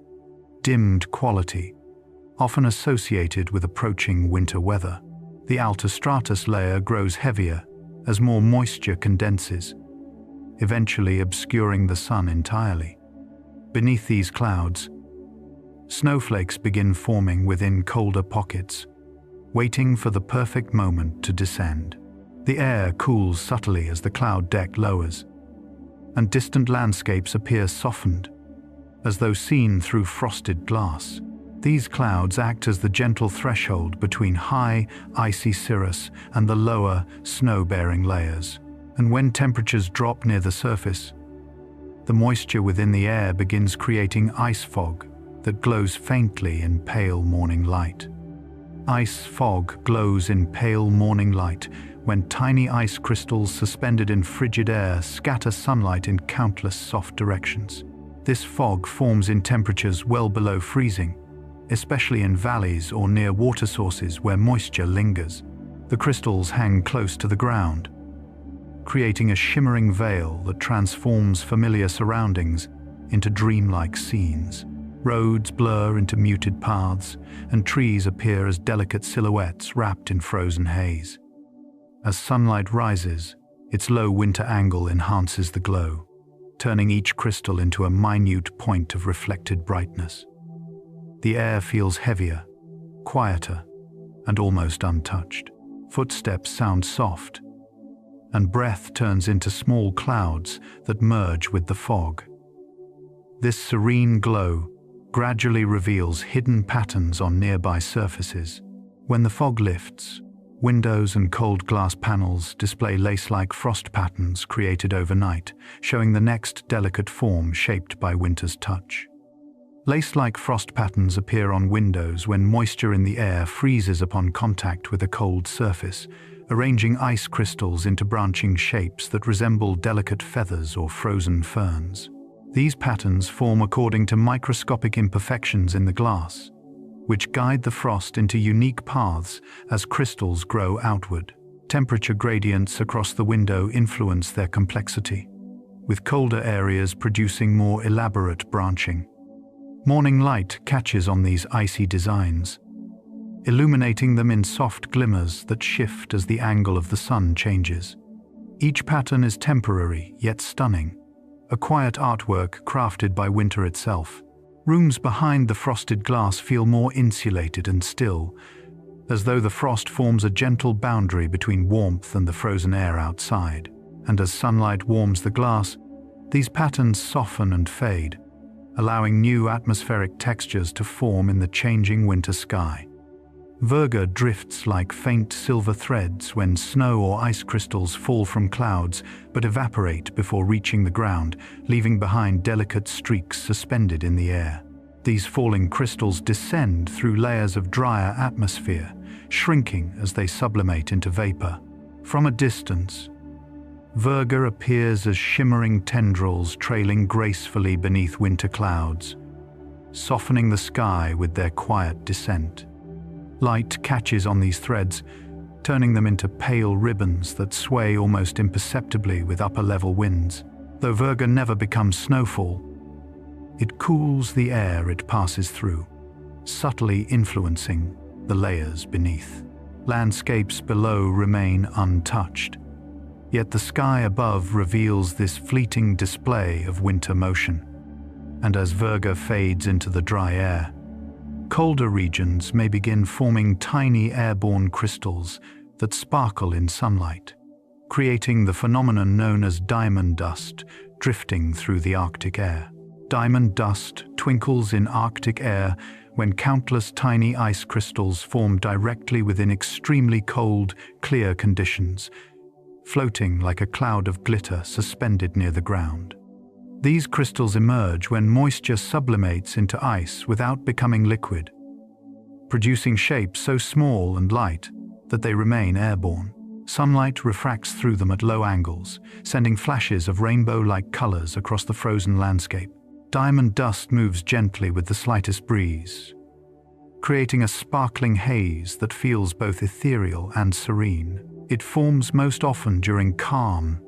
dimmed quality, often associated with approaching winter weather. The altostratus layer grows heavier as more moisture condenses, eventually obscuring the sun entirely. Beneath these clouds, snowflakes begin forming within colder pockets, waiting for the perfect moment to descend. The air cools subtly as the cloud deck lowers, and distant landscapes appear softened, as though seen through frosted glass. These clouds act as the gentle threshold between high, icy cirrus and the lower, snow-bearing layers. And when temperatures drop near the surface, the moisture within the air begins creating ice fog that glows faintly in pale morning light. Ice fog glows in pale morning light when tiny ice crystals suspended in frigid air scatter sunlight in countless soft directions. This fog forms in temperatures well below freezing, especially in valleys or near water sources where moisture lingers. The crystals hang close to the ground, creating a shimmering veil that transforms familiar surroundings into dreamlike scenes. Roads blur into muted paths, and trees appear as delicate silhouettes wrapped in frozen haze. As sunlight rises, its low winter angle enhances the glow, turning each crystal into a minute point of reflected brightness. The air feels heavier, quieter, and almost untouched. Footsteps sound soft, and breath turns into small clouds that merge with the fog. This serene glow gradually reveals hidden patterns on nearby surfaces. When the fog lifts, windows and cold glass panels display lace-like frost patterns created overnight, showing the next delicate form shaped by winter's touch. Lace-like frost patterns appear on windows when moisture in the air freezes upon contact with a cold surface, arranging ice crystals into branching shapes that resemble delicate feathers or frozen ferns. These patterns form according to microscopic imperfections in the glass, which guide the frost into unique paths as crystals grow outward. Temperature gradients across the window influence their complexity, with colder areas producing more elaborate branching. Morning light catches on these icy designs, illuminating them in soft glimmers that shift as the angle of the sun changes. Each pattern is temporary, yet stunning, a quiet artwork crafted by winter itself. Rooms behind the frosted glass feel more insulated and still, as though the frost forms a gentle boundary between warmth and the frozen air outside. And as sunlight warms the glass, these patterns soften and fade, allowing new atmospheric textures to form in the changing winter sky. Virga drifts like faint silver threads when snow or ice crystals fall from clouds but evaporate before reaching the ground, leaving behind delicate streaks suspended in the air. These falling crystals descend through layers of drier atmosphere, shrinking as they sublimate into vapor. From a distance, Virga appears as shimmering tendrils trailing gracefully beneath winter clouds, softening the sky with their quiet descent. Light catches on these threads, turning them into pale ribbons that sway almost imperceptibly with upper-level winds. Though Virga never becomes snowfall, it cools the air it passes through, subtly influencing the layers beneath. Landscapes below remain untouched, yet the sky above reveals this fleeting display of winter motion. And as Virga fades into the dry air, colder regions may begin forming tiny airborne crystals that sparkle in sunlight, creating the phenomenon known as diamond dust drifting through the Arctic air. Diamond dust twinkles in Arctic air when countless tiny ice crystals form directly within extremely cold, clear conditions, floating like a cloud of glitter suspended near the ground. These crystals emerge when moisture sublimates into ice without becoming liquid, producing shapes so small and light that they remain airborne. Sunlight refracts through them at low angles, sending flashes of rainbow-like colors across the frozen landscape. Diamond dust moves gently with the slightest breeze, creating a sparkling haze that feels both ethereal and serene. It forms most often during calm,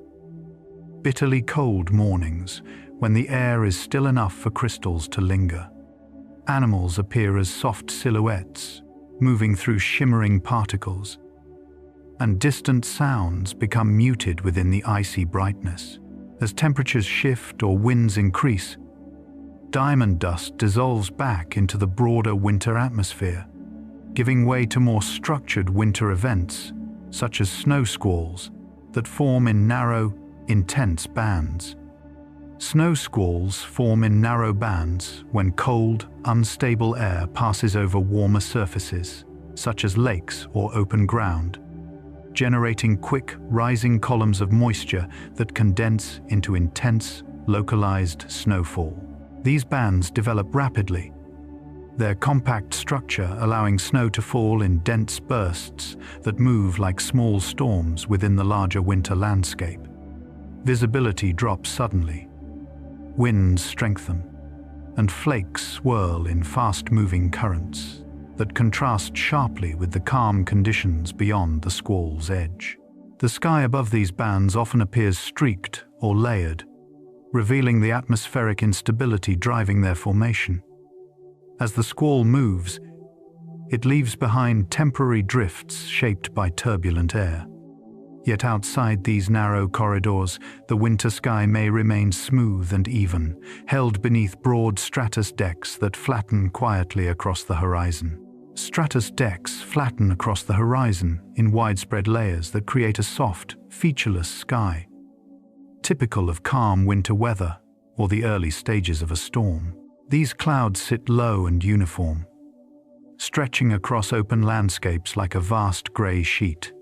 bitterly cold mornings when the air is still enough for crystals to linger. Animals appear as soft silhouettes, moving through shimmering particles, and distant sounds become muted within the icy brightness. As temperatures shift or winds increase, diamond dust dissolves back into the broader winter atmosphere, giving way to more structured winter events, such as snow squalls that form in narrow, intense bands. Snow squalls form in narrow bands when cold, unstable air passes over warmer surfaces, such as lakes or open ground, generating quick, rising columns of moisture that condense into intense, localized snowfall. These bands develop rapidly, their compact structure allowing snow to fall in dense bursts that move like small storms within the larger winter landscape. Visibility drops suddenly. Winds strengthen, and flakes swirl in fast-moving currents that contrast sharply with the calm conditions beyond the squall's edge. The sky above these bands often appears streaked or layered, revealing the atmospheric instability driving their formation. As the squall moves, it leaves behind temporary drifts shaped by turbulent air. Yet outside these narrow corridors, the winter sky may remain smooth and even, held beneath broad stratus decks that flatten quietly across the horizon. Stratus decks flatten across the horizon in widespread layers that create a soft, featureless sky, typical of calm winter weather or the early stages of a storm. These clouds sit low and uniform, stretching across open landscapes like a vast grey sheet.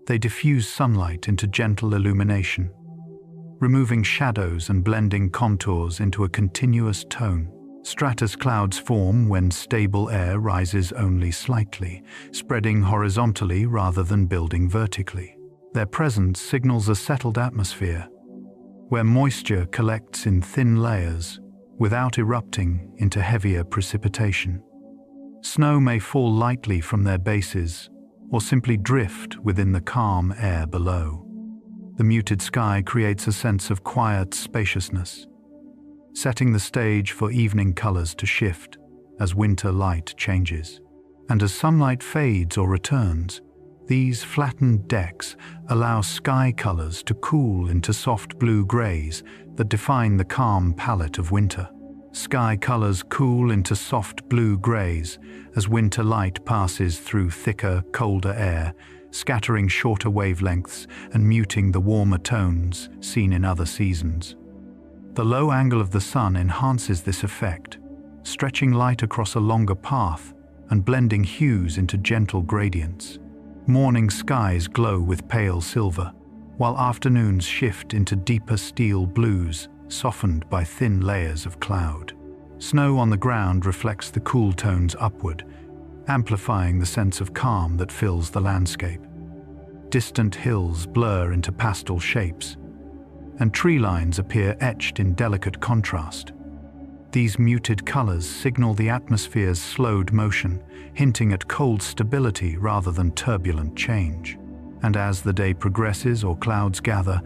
They diffuse sunlight into gentle illumination, removing shadows and blending contours into a continuous tone. Stratus clouds form when stable air rises only slightly, spreading horizontally rather than building vertically. Their presence signals a settled atmosphere, where moisture collects in thin layers without erupting into heavier precipitation. Snow may fall lightly from their bases or simply drift within the calm air below. The muted sky creates a sense of quiet spaciousness, setting the stage for evening colors to shift as winter light changes. And as sunlight fades or returns, these flattened decks allow sky colors to cool into soft blue-grays that define the calm palette of winter. Sky colors cool into soft blue-grays as winter light passes through thicker, colder air, scattering shorter wavelengths and muting the warmer tones seen in other seasons. The low angle of the sun enhances this effect, stretching light across a longer path and blending hues into gentle gradients. Morning skies glow with pale silver, while afternoons shift into deeper steel blues, softened by thin layers of cloud. Snow on the ground reflects the cool tones upward, amplifying the sense of calm that fills the landscape. Distant hills blur into pastel shapes, and tree lines appear etched in delicate contrast. These muted colors signal the atmosphere's slowed motion, hinting at cold stability rather than turbulent change. And as the day progresses or clouds gather,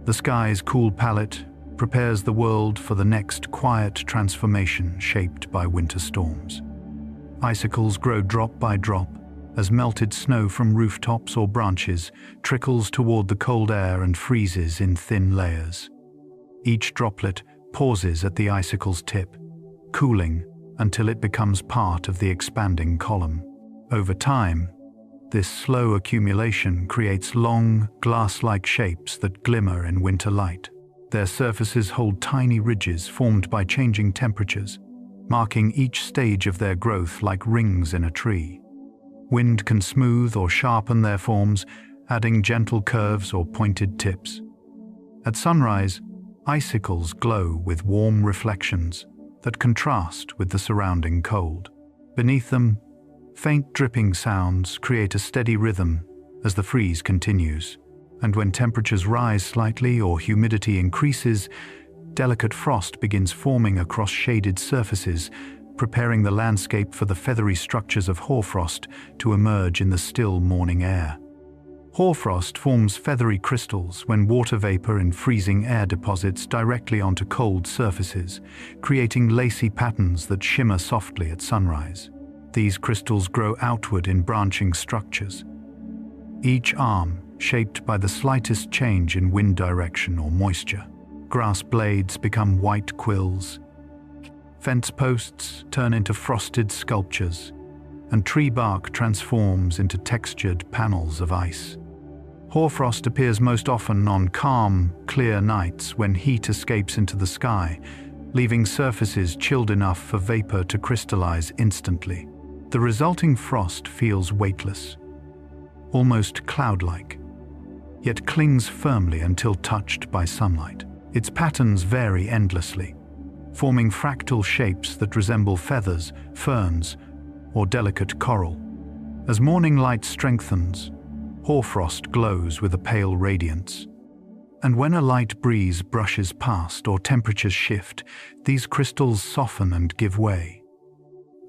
the sky's cool palette prepares the world for the next quiet transformation shaped by winter storms. Icicles grow drop by drop as melted snow from rooftops or branches trickles toward the cold air and freezes in thin layers. Each droplet pauses at the icicle's tip, cooling until it becomes part of the expanding column. Over time, this slow accumulation creates long, glass-like shapes that glimmer in winter light. Their surfaces hold tiny ridges formed by changing temperatures, marking each stage of their growth like rings in a tree. Wind can smooth or sharpen their forms, adding gentle curves or pointed tips. At sunrise, icicles glow with warm reflections that contrast with the surrounding cold. Beneath them, faint dripping sounds create a steady rhythm as the freeze continues. And when temperatures rise slightly or humidity increases, delicate frost begins forming across shaded surfaces, preparing the landscape for the feathery structures of hoarfrost to emerge in the still morning air. Hoarfrost forms feathery crystals when water vapor in freezing air deposits directly onto cold surfaces, creating lacy patterns that shimmer softly at sunrise. These crystals grow outward in branching structures, each arm shaped by the slightest change in wind direction or moisture. Grass blades become white quills, fence posts turn into frosted sculptures, and tree bark transforms into textured panels of ice. Hoarfrost appears most often on calm, clear nights when heat escapes into the sky, leaving surfaces chilled enough for vapor to crystallize instantly. The resulting frost feels weightless, almost cloud-like, yet clings firmly until touched by sunlight. Its patterns vary endlessly, forming fractal shapes that resemble feathers, ferns, or delicate coral. As morning light strengthens, hoarfrost glows with a pale radiance. And when a light breeze brushes past or temperatures shift, these crystals soften and give way,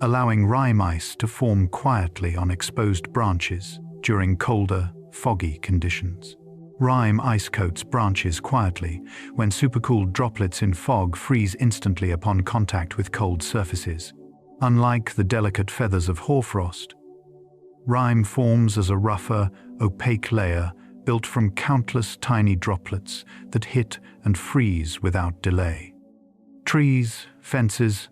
allowing rime ice to form quietly on exposed branches during colder, foggy conditions. Rime ice coats branches quietly when supercooled droplets in fog freeze instantly upon contact with cold surfaces. Unlike the delicate feathers of hoarfrost, rime forms as a rougher, opaque layer built from countless tiny droplets that hit and freeze without delay. Trees, fences,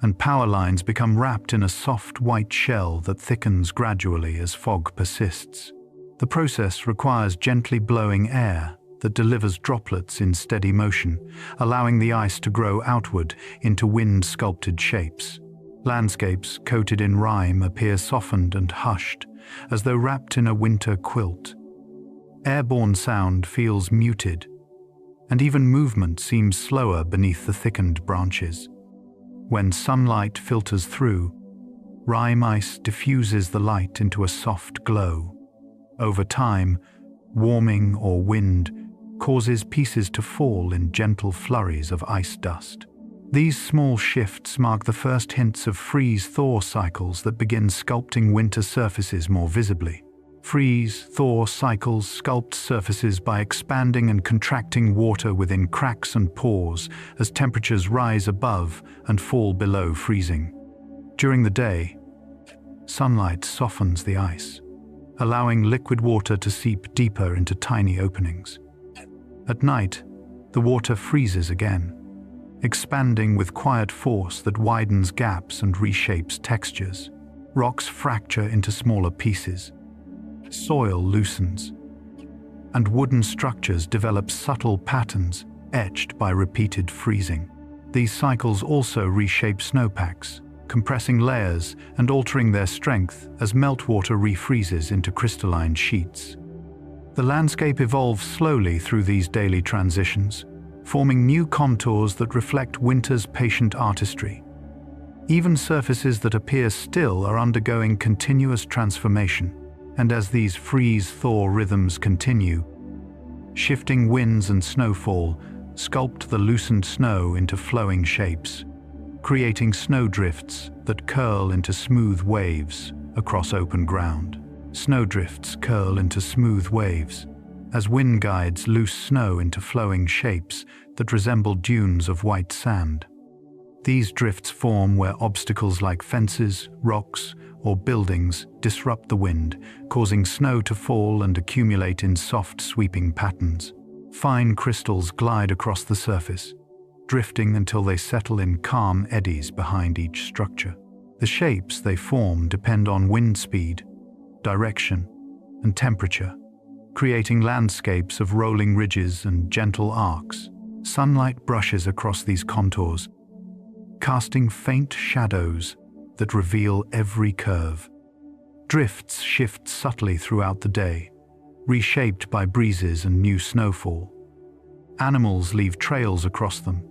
and power lines become wrapped in a soft white shell that thickens gradually as fog persists. The process requires gently blowing air that delivers droplets in steady motion, allowing the ice to grow outward into wind-sculpted shapes. Landscapes coated in rime appear softened and hushed, as though wrapped in a winter quilt. Airborne sound feels muted, and even movement seems slower beneath the thickened branches. When sunlight filters through, rime ice diffuses the light into a soft glow. Over time, warming or wind causes pieces to fall in gentle flurries of ice dust. These small shifts mark the first hints of freeze-thaw cycles that begin sculpting winter surfaces more visibly. Freeze-thaw cycles sculpt surfaces by expanding and contracting water within cracks and pores as temperatures rise above and fall below freezing. During the day, sunlight softens the ice, allowing liquid water to seep deeper into tiny openings. At night, the water freezes again, expanding with quiet force that widens gaps and reshapes textures. Rocks fracture into smaller pieces. Soil loosens, and wooden structures develop subtle patterns etched by repeated freezing. These cycles also reshape snowpacks, compressing layers and altering their strength as meltwater refreezes into crystalline sheets. The landscape evolves slowly through these daily transitions, forming new contours that reflect winter's patient artistry. Even surfaces that appear still are undergoing continuous transformation, and as these freeze-thaw rhythms continue, shifting winds and snowfall sculpt the loosened snow into flowing shapes, creating snowdrifts that curl into smooth waves across open ground. Snowdrifts curl into smooth waves as wind guides loose snow into flowing shapes that resemble dunes of white sand. These drifts form where obstacles like fences, rocks, or buildings disrupt the wind, causing snow to fall and accumulate in soft, sweeping patterns. Fine crystals glide across the surface, drifting until they settle in calm eddies behind each structure. The shapes they form depend on wind speed, direction, and temperature, creating landscapes of rolling ridges and gentle arcs. Sunlight brushes across these contours, casting faint shadows that reveal every curve. Drifts shift subtly throughout the day, reshaped by breezes and new snowfall. Animals leave trails across them,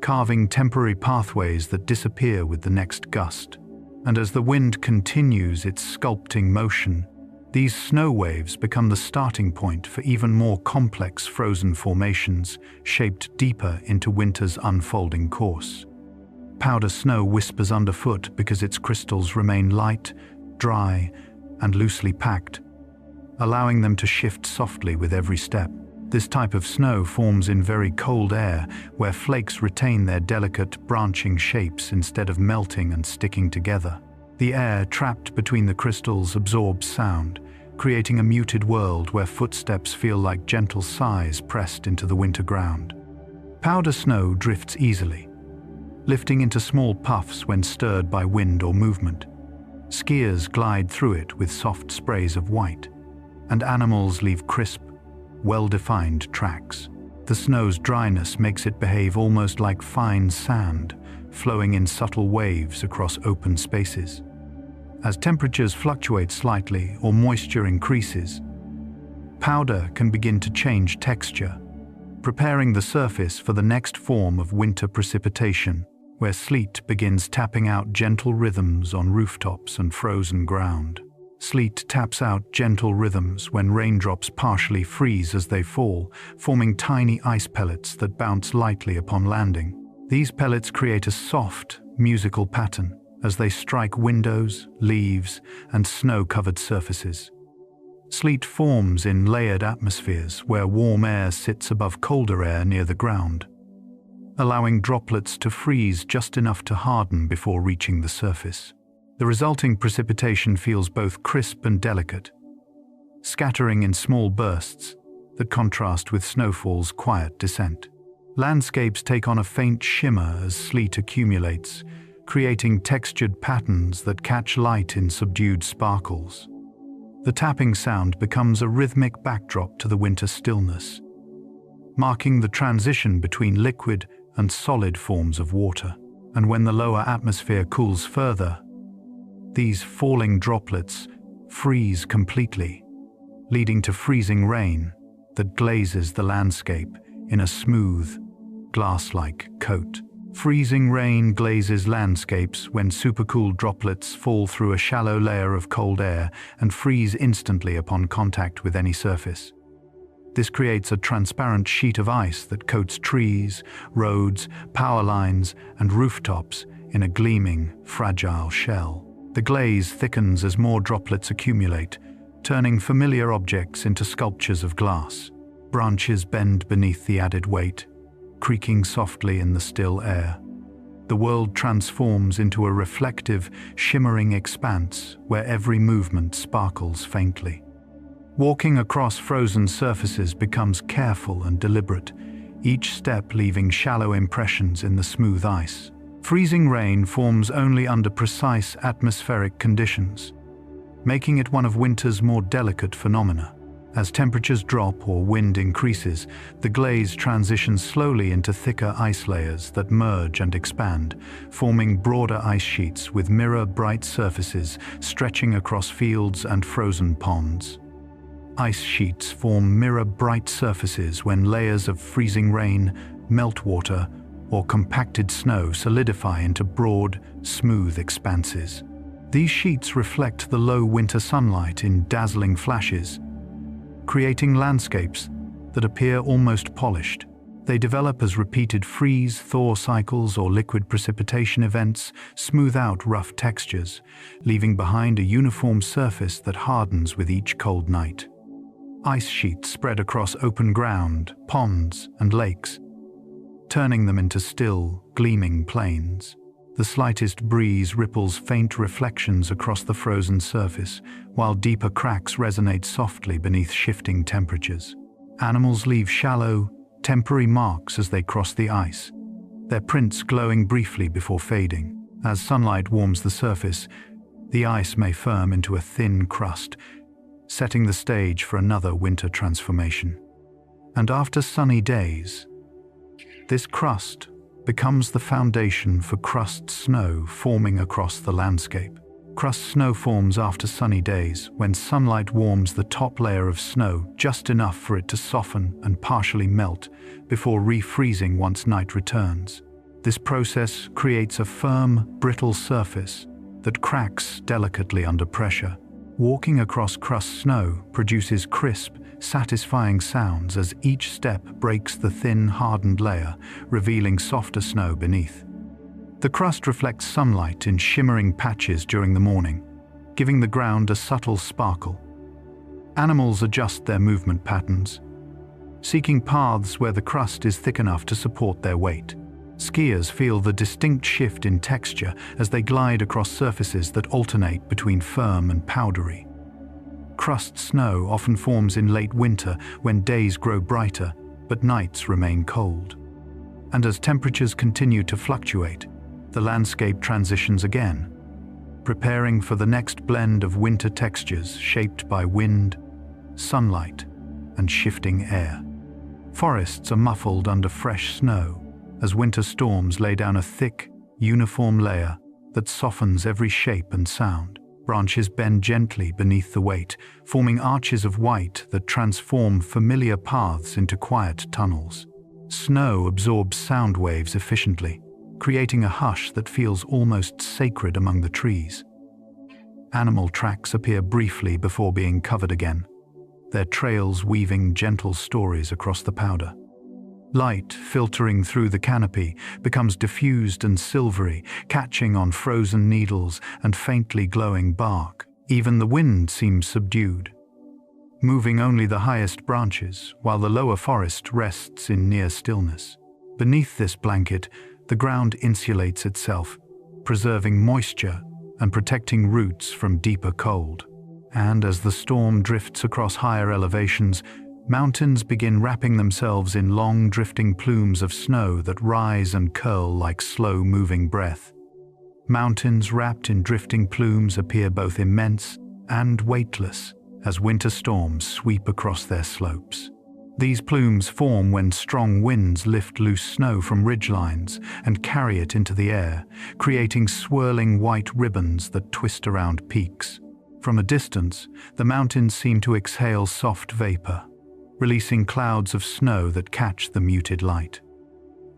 carving temporary pathways that disappear with the next gust. And as the wind continues its sculpting motion, these snow waves become the starting point for even more complex frozen formations shaped deeper into winter's unfolding course. Powder snow whispers underfoot because its crystals remain light, dry, and loosely packed, allowing them to shift softly with every step. This type of snow forms in very cold air, where flakes retain their delicate, branching shapes instead of melting and sticking together. The air trapped between the crystals absorbs sound, creating a muted world where footsteps feel like gentle sighs pressed into the winter ground. Powder snow drifts easily, lifting into small puffs when stirred by wind or movement. Skiers glide through it with soft sprays of white, and animals leave crisp, well-defined tracks. The snow's dryness makes it behave almost like fine sand, flowing in subtle waves across open spaces. As temperatures fluctuate slightly or moisture increases, powder can begin to change texture, preparing the surface for the next form of winter precipitation, where sleet begins tapping out gentle rhythms on rooftops and frozen ground. Sleet taps out gentle rhythms when raindrops partially freeze as they fall, forming tiny ice pellets that bounce lightly upon landing. These pellets create a soft, musical pattern as they strike windows, leaves, and snow-covered surfaces. Sleet forms in layered atmospheres where warm air sits above colder air near the ground, allowing droplets to freeze just enough to harden before reaching the surface. The resulting precipitation feels both crisp and delicate, scattering in small bursts that contrast with snowfall's quiet descent. Landscapes take on a faint shimmer as sleet accumulates, creating textured patterns that catch light in subdued sparkles. The tapping sound becomes a rhythmic backdrop to the winter stillness, marking the transition between liquid and solid forms of water. And when the lower atmosphere cools further, these falling droplets freeze completely, leading to freezing rain that glazes the landscape in a smooth, glass-like coat. Freezing rain glazes landscapes when supercooled droplets fall through a shallow layer of cold air and freeze instantly upon contact with any surface. This creates a transparent sheet of ice that coats trees, roads, power lines, and rooftops in a gleaming, fragile shell. The glaze thickens as more droplets accumulate, turning familiar objects into sculptures of glass. Branches bend beneath the added weight, creaking softly in the still air. The world transforms into a reflective, shimmering expanse where every movement sparkles faintly. Walking across frozen surfaces becomes careful and deliberate, each step leaving shallow impressions in the smooth ice. Freezing rain forms only under precise atmospheric conditions, making it one of winter's more delicate phenomena. As temperatures drop or wind increases, the glaze transitions slowly into thicker ice layers that merge and expand, forming broader ice sheets with mirror-bright surfaces stretching across fields and frozen ponds. Ice sheets form mirror-bright surfaces when layers of freezing rain, meltwater, or compacted snow solidify into broad, smooth expanses. These sheets reflect the low winter sunlight in dazzling flashes, creating landscapes that appear almost polished. They develop as repeated freeze-thaw cycles or liquid precipitation events smooth out rough textures, leaving behind a uniform surface that hardens with each cold night. Ice sheets spread across open ground, ponds, and lakes, turning them into still, gleaming plains. The slightest breeze ripples faint reflections across the frozen surface, while deeper cracks resonate softly beneath shifting temperatures. Animals leave shallow, temporary marks as they cross the ice, their prints glowing briefly before fading. As sunlight warms the surface, the ice may firm into a thin crust, setting the stage for another winter transformation. And after sunny days, this crust becomes the foundation for crust snow forming across the landscape. Crust snow forms after sunny days when sunlight warms the top layer of snow just enough for it to soften and partially melt before refreezing once night returns. This process creates a firm, brittle surface that cracks delicately under pressure. Walking across crust snow produces crisp, satisfying sounds as each step breaks the thin, hardened layer, revealing softer snow beneath. The crust reflects sunlight in shimmering patches during the morning, giving the ground a subtle sparkle. Animals adjust their movement patterns, seeking paths where the crust is thick enough to support their weight. Skiers feel the distinct shift in texture as they glide across surfaces that alternate between firm and powdery. Crust snow often forms in late winter when days grow brighter, but nights remain cold. And as temperatures continue to fluctuate, the landscape transitions again, preparing for the next blend of winter textures shaped by wind, sunlight, and shifting air. Forests are muffled under fresh snow, as winter storms lay down a thick, uniform layer that softens every shape and sound. Branches bend gently beneath the weight, forming arches of white that transform familiar paths into quiet tunnels. Snow absorbs sound waves efficiently, creating a hush that feels almost sacred among the trees. Animal tracks appear briefly before being covered again, their trails weaving gentle stories across the powder. Light, filtering through the canopy, becomes diffused and silvery, catching on frozen needles and faintly glowing bark. Even the wind seems subdued, moving only the highest branches, while the lower forest rests in near stillness. Beneath this blanket, the ground insulates itself, preserving moisture and protecting roots from deeper cold. And as the storm drifts across higher elevations, mountains begin wrapping themselves in long drifting plumes of snow that rise and curl like slow-moving breath. Mountains wrapped in drifting plumes appear both immense and weightless as winter storms sweep across their slopes. These plumes form when strong winds lift loose snow from ridgelines and carry it into the air, creating swirling white ribbons that twist around peaks. From a distance, the mountains seem to exhale soft vapor, releasing clouds of snow that catch the muted light.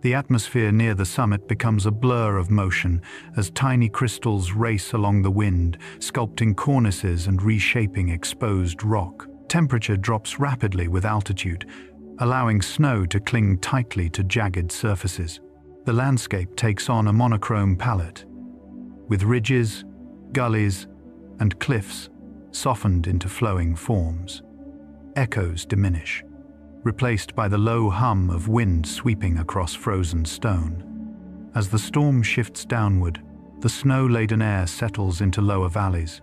The atmosphere near the summit becomes a blur of motion as tiny crystals race along the wind, sculpting cornices and reshaping exposed rock. Temperature drops rapidly with altitude, allowing snow to cling tightly to jagged surfaces. The landscape takes on a monochrome palette, with ridges, gullies, and cliffs softened into flowing forms. Echoes diminish, replaced by the low hum of wind sweeping across frozen stone. As the storm shifts downward, the snow-laden air settles into lower valleys,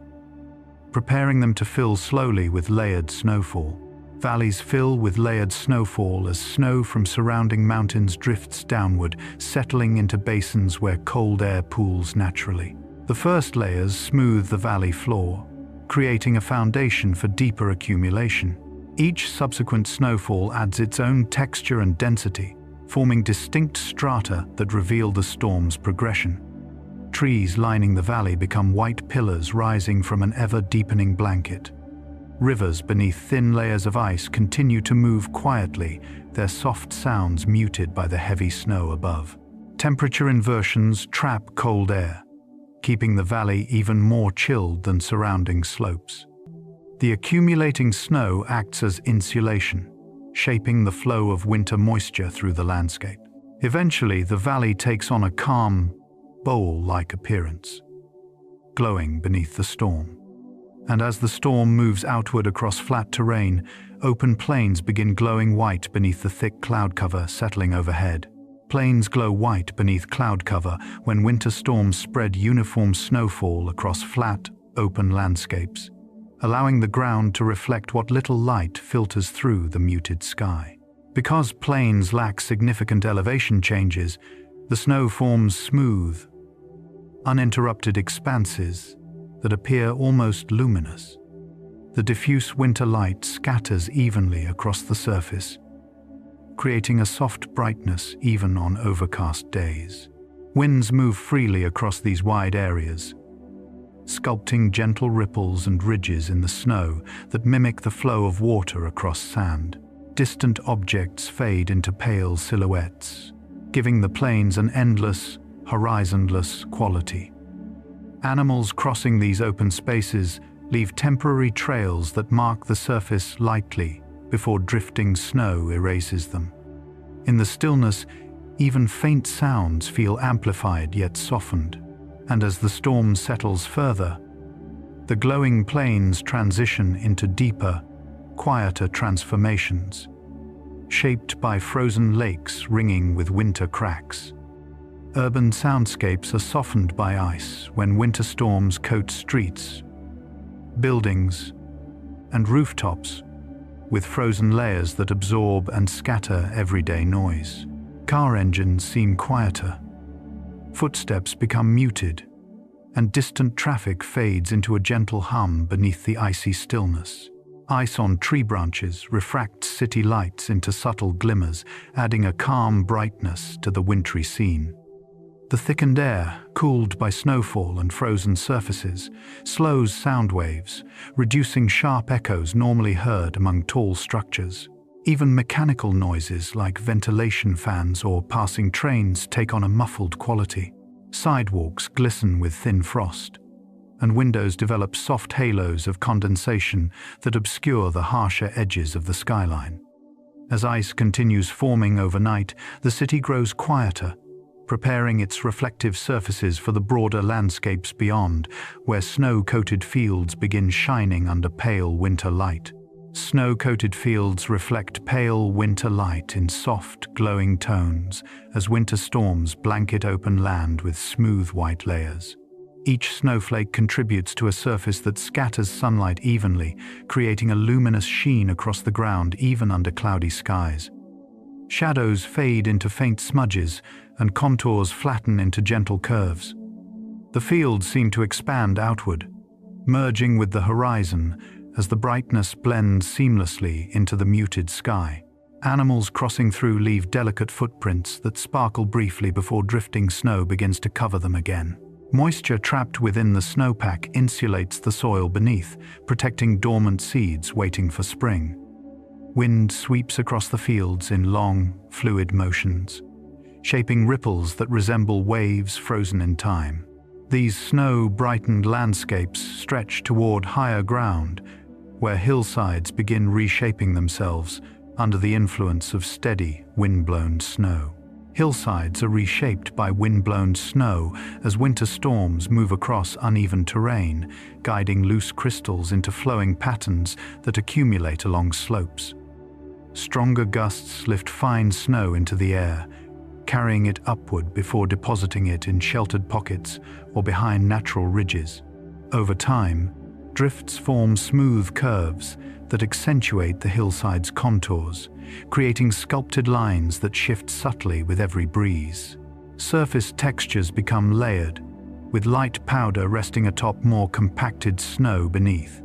preparing them to fill slowly with layered snowfall. Valleys fill with layered snowfall as snow from surrounding mountains drifts downward, settling into basins where cold air pools naturally. The first layers smooth the valley floor, creating a foundation for deeper accumulation. Each subsequent snowfall adds its own texture and density, forming distinct strata that reveal the storm's progression. Trees lining the valley become white pillars rising from an ever-deepening blanket. Rivers beneath thin layers of ice continue to move quietly, their soft sounds muted by the heavy snow above. Temperature inversions trap cold air, keeping the valley even more chilled than surrounding slopes. The accumulating snow acts as insulation, shaping the flow of winter moisture through the landscape. Eventually, the valley takes on a calm, bowl-like appearance, glowing beneath the storm. And as the storm moves outward across flat terrain, open plains begin glowing white beneath the thick cloud cover settling overhead. Plains glow white beneath cloud cover when winter storms spread uniform snowfall across flat, open landscapes, allowing the ground to reflect what little light filters through the muted sky. Because plains lack significant elevation changes, the snow forms smooth, uninterrupted expanses that appear almost luminous. The diffuse winter light scatters evenly across the surface, creating a soft brightness even on overcast days. Winds move freely across these wide areas, sculpting gentle ripples and ridges in the snow that mimic the flow of water across sand. Distant objects fade into pale silhouettes, giving the plains an endless, horizonless quality. Animals crossing these open spaces leave temporary trails that mark the surface lightly before drifting snow erases them. In the stillness, even faint sounds feel amplified yet softened, and as the storm settles further, the glowing plains transition into deeper, quieter transformations, shaped by frozen lakes ringing with winter cracks. Urban soundscapes are softened by ice when winter storms coat streets, buildings, and rooftops with frozen layers that absorb and scatter everyday noise. Car engines seem quieter, footsteps become muted, and distant traffic fades into a gentle hum beneath the icy stillness. Ice on tree branches refracts city lights into subtle glimmers, adding a calm brightness to the wintry scene. The thickened air, cooled by snowfall and frozen surfaces, slows sound waves, reducing sharp echoes normally heard among tall structures. Even mechanical noises like ventilation fans or passing trains take on a muffled quality. Sidewalks glisten with thin frost, and windows develop soft halos of condensation that obscure the harsher edges of the skyline. As ice continues forming overnight, the city grows quieter, preparing its reflective surfaces for the broader landscapes beyond, where snow-coated fields begin shining under pale winter light. Snow-coated fields reflect pale winter light in soft, glowing tones as winter storms blanket open land with smooth white layers. Each snowflake contributes to a surface that scatters sunlight evenly, creating a luminous sheen across the ground even under cloudy skies. Shadows fade into faint smudges, and contours flatten into gentle curves. The fields seem to expand outward, merging with the horizon as the brightness blends seamlessly into the muted sky. Animals crossing through leave delicate footprints that sparkle briefly before drifting snow begins to cover them again. Moisture trapped within the snowpack insulates the soil beneath, protecting dormant seeds waiting for spring. Wind sweeps across the fields in long, fluid motions, shaping ripples that resemble waves frozen in time. These snow-brightened landscapes stretch toward higher ground, where hillsides begin reshaping themselves under the influence of steady, wind-blown snow. Hillsides are reshaped by wind-blown snow as winter storms move across uneven terrain, guiding loose crystals into flowing patterns that accumulate along slopes. Stronger gusts lift fine snow into the air, carrying it upward before depositing it in sheltered pockets or behind natural ridges. Over time, drifts form smooth curves that accentuate the hillside's contours, creating sculpted lines that shift subtly with every breeze. Surface textures become layered, with light powder resting atop more compacted snow beneath.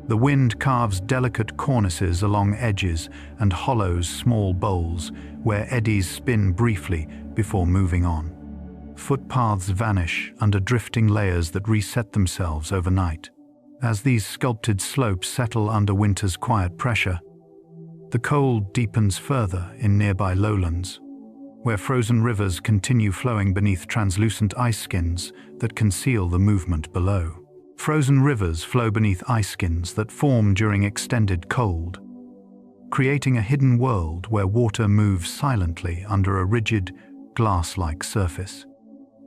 The wind carves delicate cornices along edges and hollows small bowls where eddies spin briefly before moving on. Footpaths vanish under drifting layers that reset themselves overnight. As these sculpted slopes settle under winter's quiet pressure, the cold deepens further in nearby lowlands, where frozen rivers continue flowing beneath translucent ice skins that conceal the movement below. Frozen rivers flow beneath ice skins that form during extended cold, creating a hidden world where water moves silently under a rigid, glass-like surface.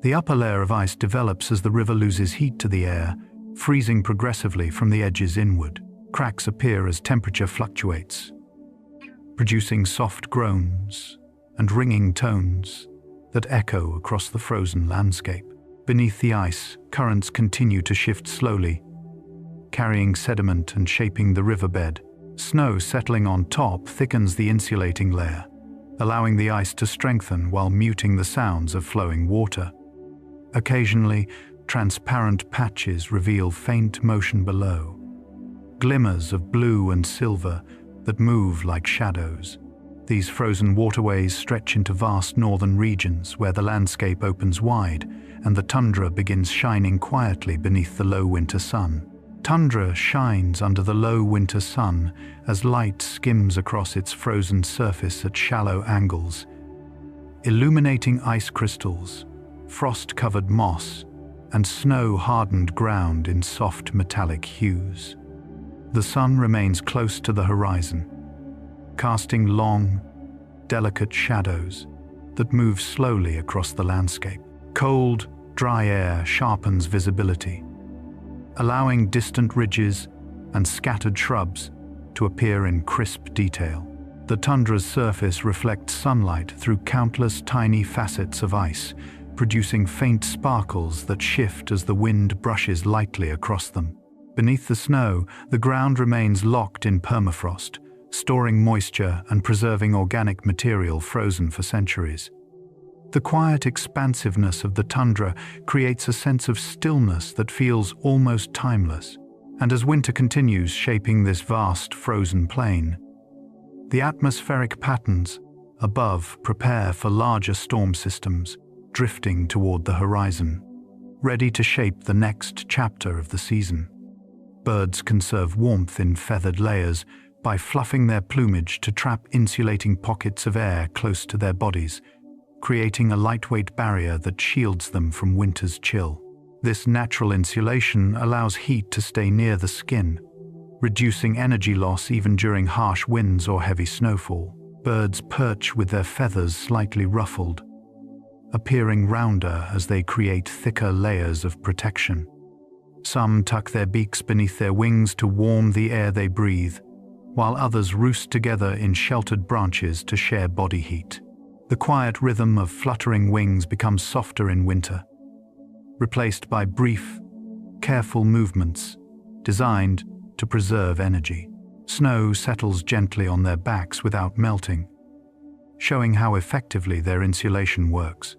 The upper layer of ice develops as the river loses heat to the air, freezing progressively from the edges inward. Cracks appear as temperature fluctuates, producing soft groans and ringing tones that echo across the frozen landscape. Beneath the ice, currents continue to shift slowly, carrying sediment and shaping the riverbed. Snow settling on top thickens the insulating layer, allowing the ice to strengthen while muting the sounds of flowing water. Occasionally, transparent patches reveal faint motion below, glimmers of blue and silver that move like shadows. These frozen waterways stretch into vast northern regions where the landscape opens wide and the tundra begins shining quietly beneath the low winter sun. Tundra shines under the low winter sun as light skims across its frozen surface at shallow angles, illuminating ice crystals, frost-covered moss, and snow-hardened ground in soft metallic hues. The sun remains close to the horizon, casting long, delicate shadows that move slowly across the landscape. Cold, dry air sharpens visibility, allowing distant ridges and scattered shrubs to appear in crisp detail. The tundra's surface reflects sunlight through countless tiny facets of ice, producing faint sparkles that shift as the wind brushes lightly across them. Beneath the snow, the ground remains locked in permafrost, storing moisture and preserving organic material frozen for centuries. The quiet expansiveness of the tundra creates a sense of stillness that feels almost timeless. And as winter continues shaping this vast frozen plain, the atmospheric patterns above prepare for larger storm systems, drifting toward the horizon, ready to shape the next chapter of the season. Birds conserve warmth in feathered layers, by fluffing their plumage to trap insulating pockets of air close to their bodies, creating a lightweight barrier that shields them from winter's chill. This natural insulation allows heat to stay near the skin, reducing energy loss even during harsh winds or heavy snowfall. Birds perch with their feathers slightly ruffled, appearing rounder as they create thicker layers of protection. Some tuck their beaks beneath their wings to warm the air they breathe, while others roost together in sheltered branches to share body heat. The quiet rhythm of fluttering wings becomes softer in winter, replaced by brief, careful movements designed to preserve energy. Snow settles gently on their backs without melting, showing how effectively their insulation works.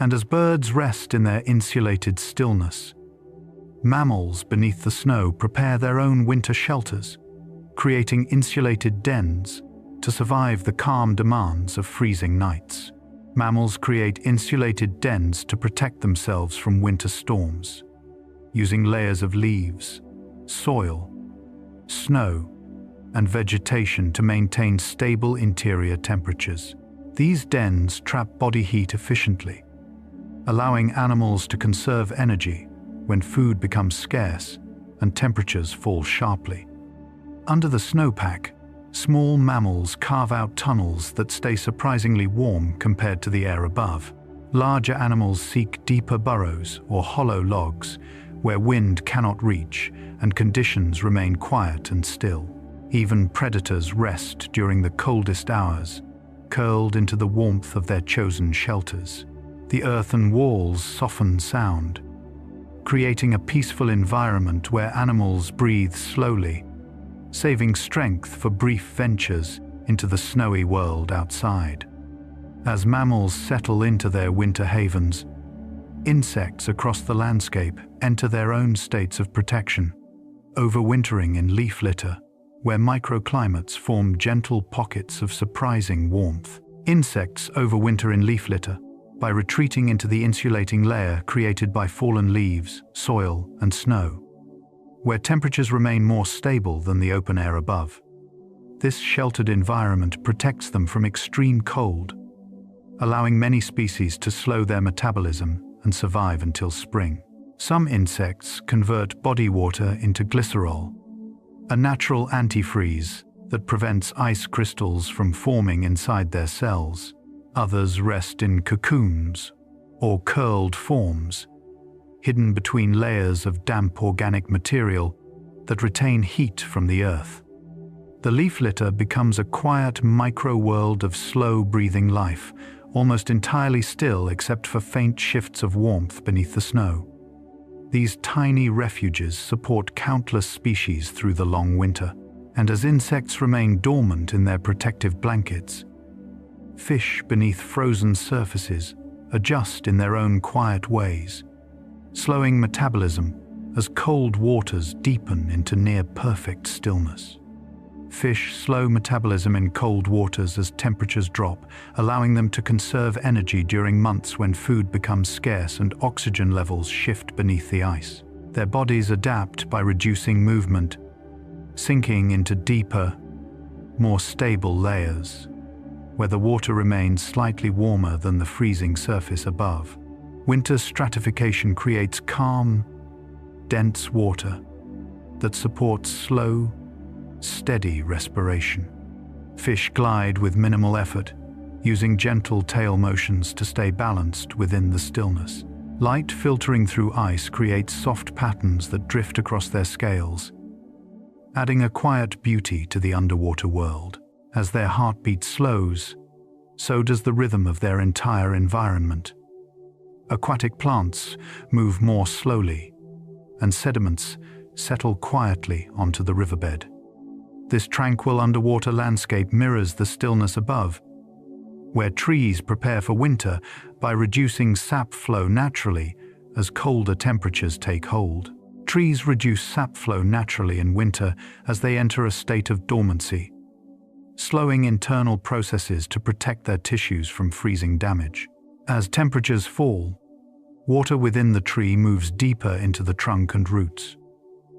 And as birds rest in their insulated stillness, mammals beneath the snow prepare their own winter shelters, creating insulated dens to survive the calm demands of freezing nights. Mammals create insulated dens to protect themselves from winter storms, using layers of leaves, soil, snow, and vegetation to maintain stable interior temperatures. These dens trap body heat efficiently, allowing animals to conserve energy when food becomes scarce and temperatures fall sharply. Under the snowpack, small mammals carve out tunnels that stay surprisingly warm compared to the air above. Larger animals seek deeper burrows or hollow logs where wind cannot reach and conditions remain quiet and still. Even predators rest during the coldest hours, curled into the warmth of their chosen shelters. The earthen walls soften sound, creating a peaceful environment where animals breathe slowly, saving strength for brief ventures into the snowy world outside. As mammals settle into their winter havens, insects across the landscape enter their own states of protection, overwintering in leaf litter, where microclimates form gentle pockets of surprising warmth. Insects overwinter in leaf litter by retreating into the insulating layer created by fallen leaves, soil, and snow, where temperatures remain more stable than the open air above. This sheltered environment protects them from extreme cold, allowing many species to slow their metabolism and survive until spring. Some insects convert body water into glycerol, a natural antifreeze that prevents ice crystals from forming inside their cells. Others rest in cocoons or curled forms, hidden between layers of damp organic material that retain heat from the earth. The leaf litter becomes a quiet micro-world of slow-breathing life, almost entirely still except for faint shifts of warmth beneath the snow. These tiny refuges support countless species through the long winter, and as insects remain dormant in their protective blankets, fish beneath frozen surfaces adjust in their own quiet ways, slowing metabolism as cold waters deepen into near-perfect stillness. Fish slow metabolism in cold waters as temperatures drop, allowing them to conserve energy during months when food becomes scarce and oxygen levels shift beneath the ice. Their bodies adapt by reducing movement, sinking into deeper, more stable layers, where the water remains slightly warmer than the freezing surface above. Winter stratification creates calm, dense water that supports slow, steady respiration. Fish glide with minimal effort, using gentle tail motions to stay balanced within the stillness. Light filtering through ice creates soft patterns that drift across their scales, adding a quiet beauty to the underwater world. As their heartbeat slows, so does the rhythm of their entire environment. Aquatic plants move more slowly, and sediments settle quietly onto the riverbed. This tranquil underwater landscape mirrors the stillness above, where trees prepare for winter by reducing sap flow naturally as colder temperatures take hold. Trees reduce sap flow naturally in winter as they enter a state of dormancy, slowing internal processes to protect their tissues from freezing damage. As temperatures fall, water within the tree moves deeper into the trunk and roots,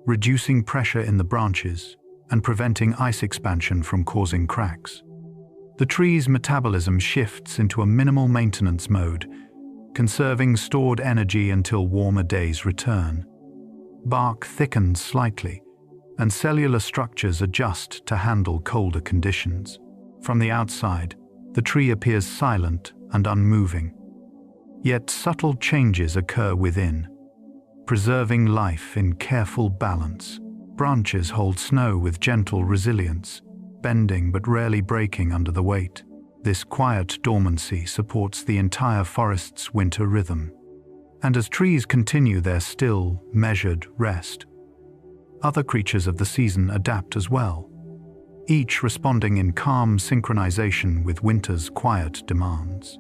reducing pressure in the branches and preventing ice expansion from causing cracks. The tree's metabolism shifts into a minimal maintenance mode, conserving stored energy until warmer days return. Bark thickens slightly, and cellular structures adjust to handle colder conditions. From the outside, the tree appears silent and unmoving. Yet subtle changes occur within, preserving life in careful balance. Branches hold snow with gentle resilience, bending but rarely breaking under the weight. This quiet dormancy supports the entire forest's winter rhythm. And as trees continue their still, measured rest, other creatures of the season adapt as well, each responding in calm synchronization with winter's quiet demands.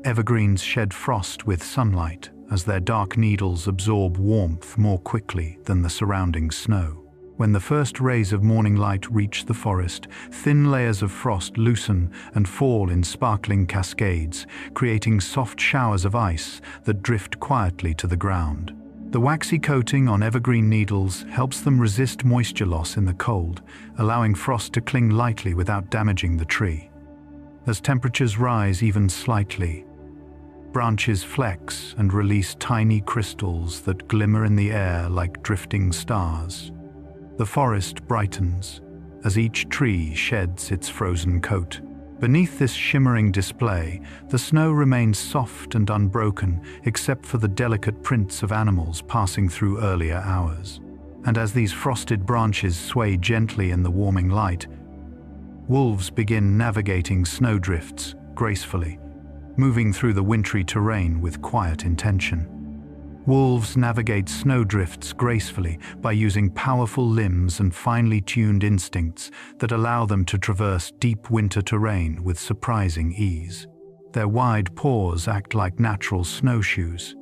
Evergreens shed frost with sunlight as their dark needles absorb warmth more quickly than the surrounding snow. When the first rays of morning light reach the forest, thin layers of frost loosen and fall in sparkling cascades, creating soft showers of ice that drift quietly to the ground. The waxy coating on evergreen needles helps them resist moisture loss in the cold, allowing frost to cling lightly without damaging the tree. As temperatures rise even slightly, branches flex and release tiny crystals that glimmer in the air like drifting stars. The forest brightens as each tree sheds its frozen coat. Beneath this shimmering display, the snow remains soft and unbroken except for the delicate prints of animals passing through earlier hours. And as these frosted branches sway gently in the warming light, wolves begin navigating snowdrifts gracefully, moving through the wintry terrain with quiet intention. Wolves navigate snowdrifts gracefully by using powerful limbs and finely tuned instincts that allow them to traverse deep winter terrain with surprising ease. Their wide paws act like natural snowshoes,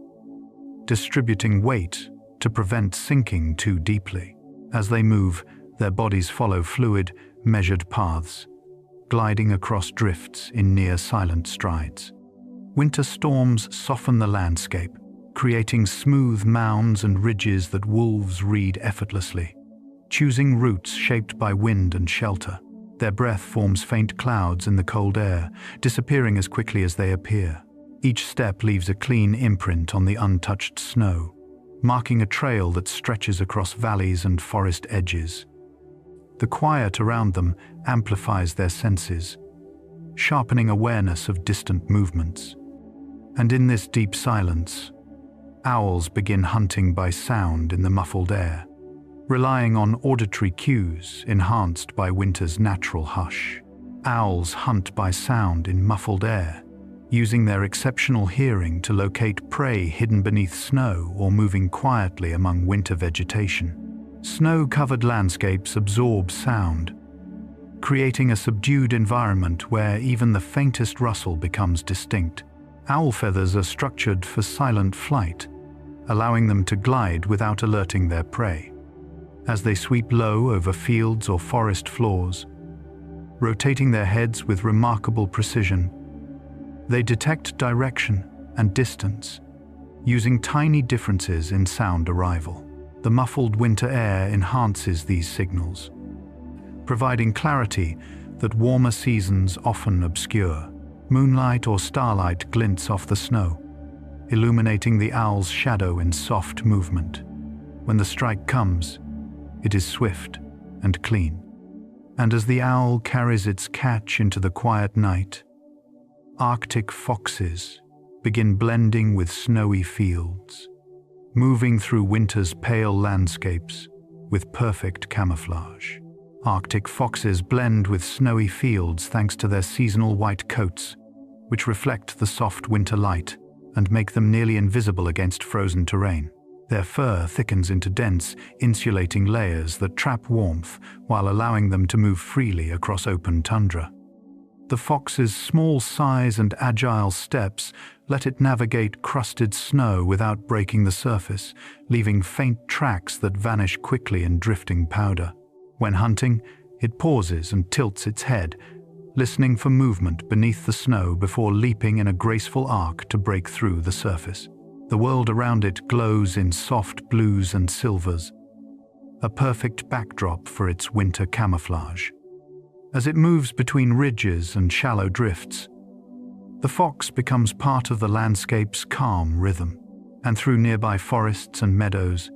distributing weight to prevent sinking too deeply. As they move, their bodies follow fluid, measured paths, gliding across drifts in near-silent strides. Winter storms soften the landscape, creating smooth mounds and ridges that wolves read effortlessly. Choosing routes shaped by wind and shelter, their breath forms faint clouds in the cold air, disappearing as quickly as they appear. Each step leaves a clean imprint on the untouched snow, marking a trail that stretches across valleys and forest edges. The quiet around them amplifies their senses, sharpening awareness of distant movements. And in this deep silence, owls begin hunting by sound in the muffled air, relying on auditory cues enhanced by winter's natural hush. Owls hunt by sound in muffled air, using their exceptional hearing to locate prey hidden beneath snow or moving quietly among winter vegetation. Snow-covered landscapes absorb sound, creating a subdued environment where even the faintest rustle becomes distinct. Owl feathers are structured for silent flight, allowing them to glide without alerting their prey. As they sweep low over fields or forest floors, rotating their heads with remarkable precision, they detect direction and distance, using tiny differences in sound arrival. The muffled winter air enhances these signals, providing clarity that warmer seasons often obscure. Moonlight or starlight glints off the snow, illuminating the owl's shadow in soft movement. When the strike comes, it is swift and clean. And as the owl carries its catch into the quiet night, Arctic foxes begin blending with snowy fields, moving through winter's pale landscapes with perfect camouflage. Arctic foxes blend with snowy fields thanks to their seasonal white coats, which reflect the soft winter light and make them nearly invisible against frozen terrain. Their fur thickens into dense, insulating layers that trap warmth while allowing them to move freely across open tundra. The fox's small size and agile steps let it navigate crusted snow without breaking the surface, leaving faint tracks that vanish quickly in drifting powder. When hunting, it pauses and tilts its head, listening for movement beneath the snow before leaping in a graceful arc to break through the surface. The world around it glows in soft blues and silvers, a perfect backdrop for its winter camouflage. As it moves between ridges and shallow drifts, the fox becomes part of the landscape's calm rhythm, and through nearby forests and meadows,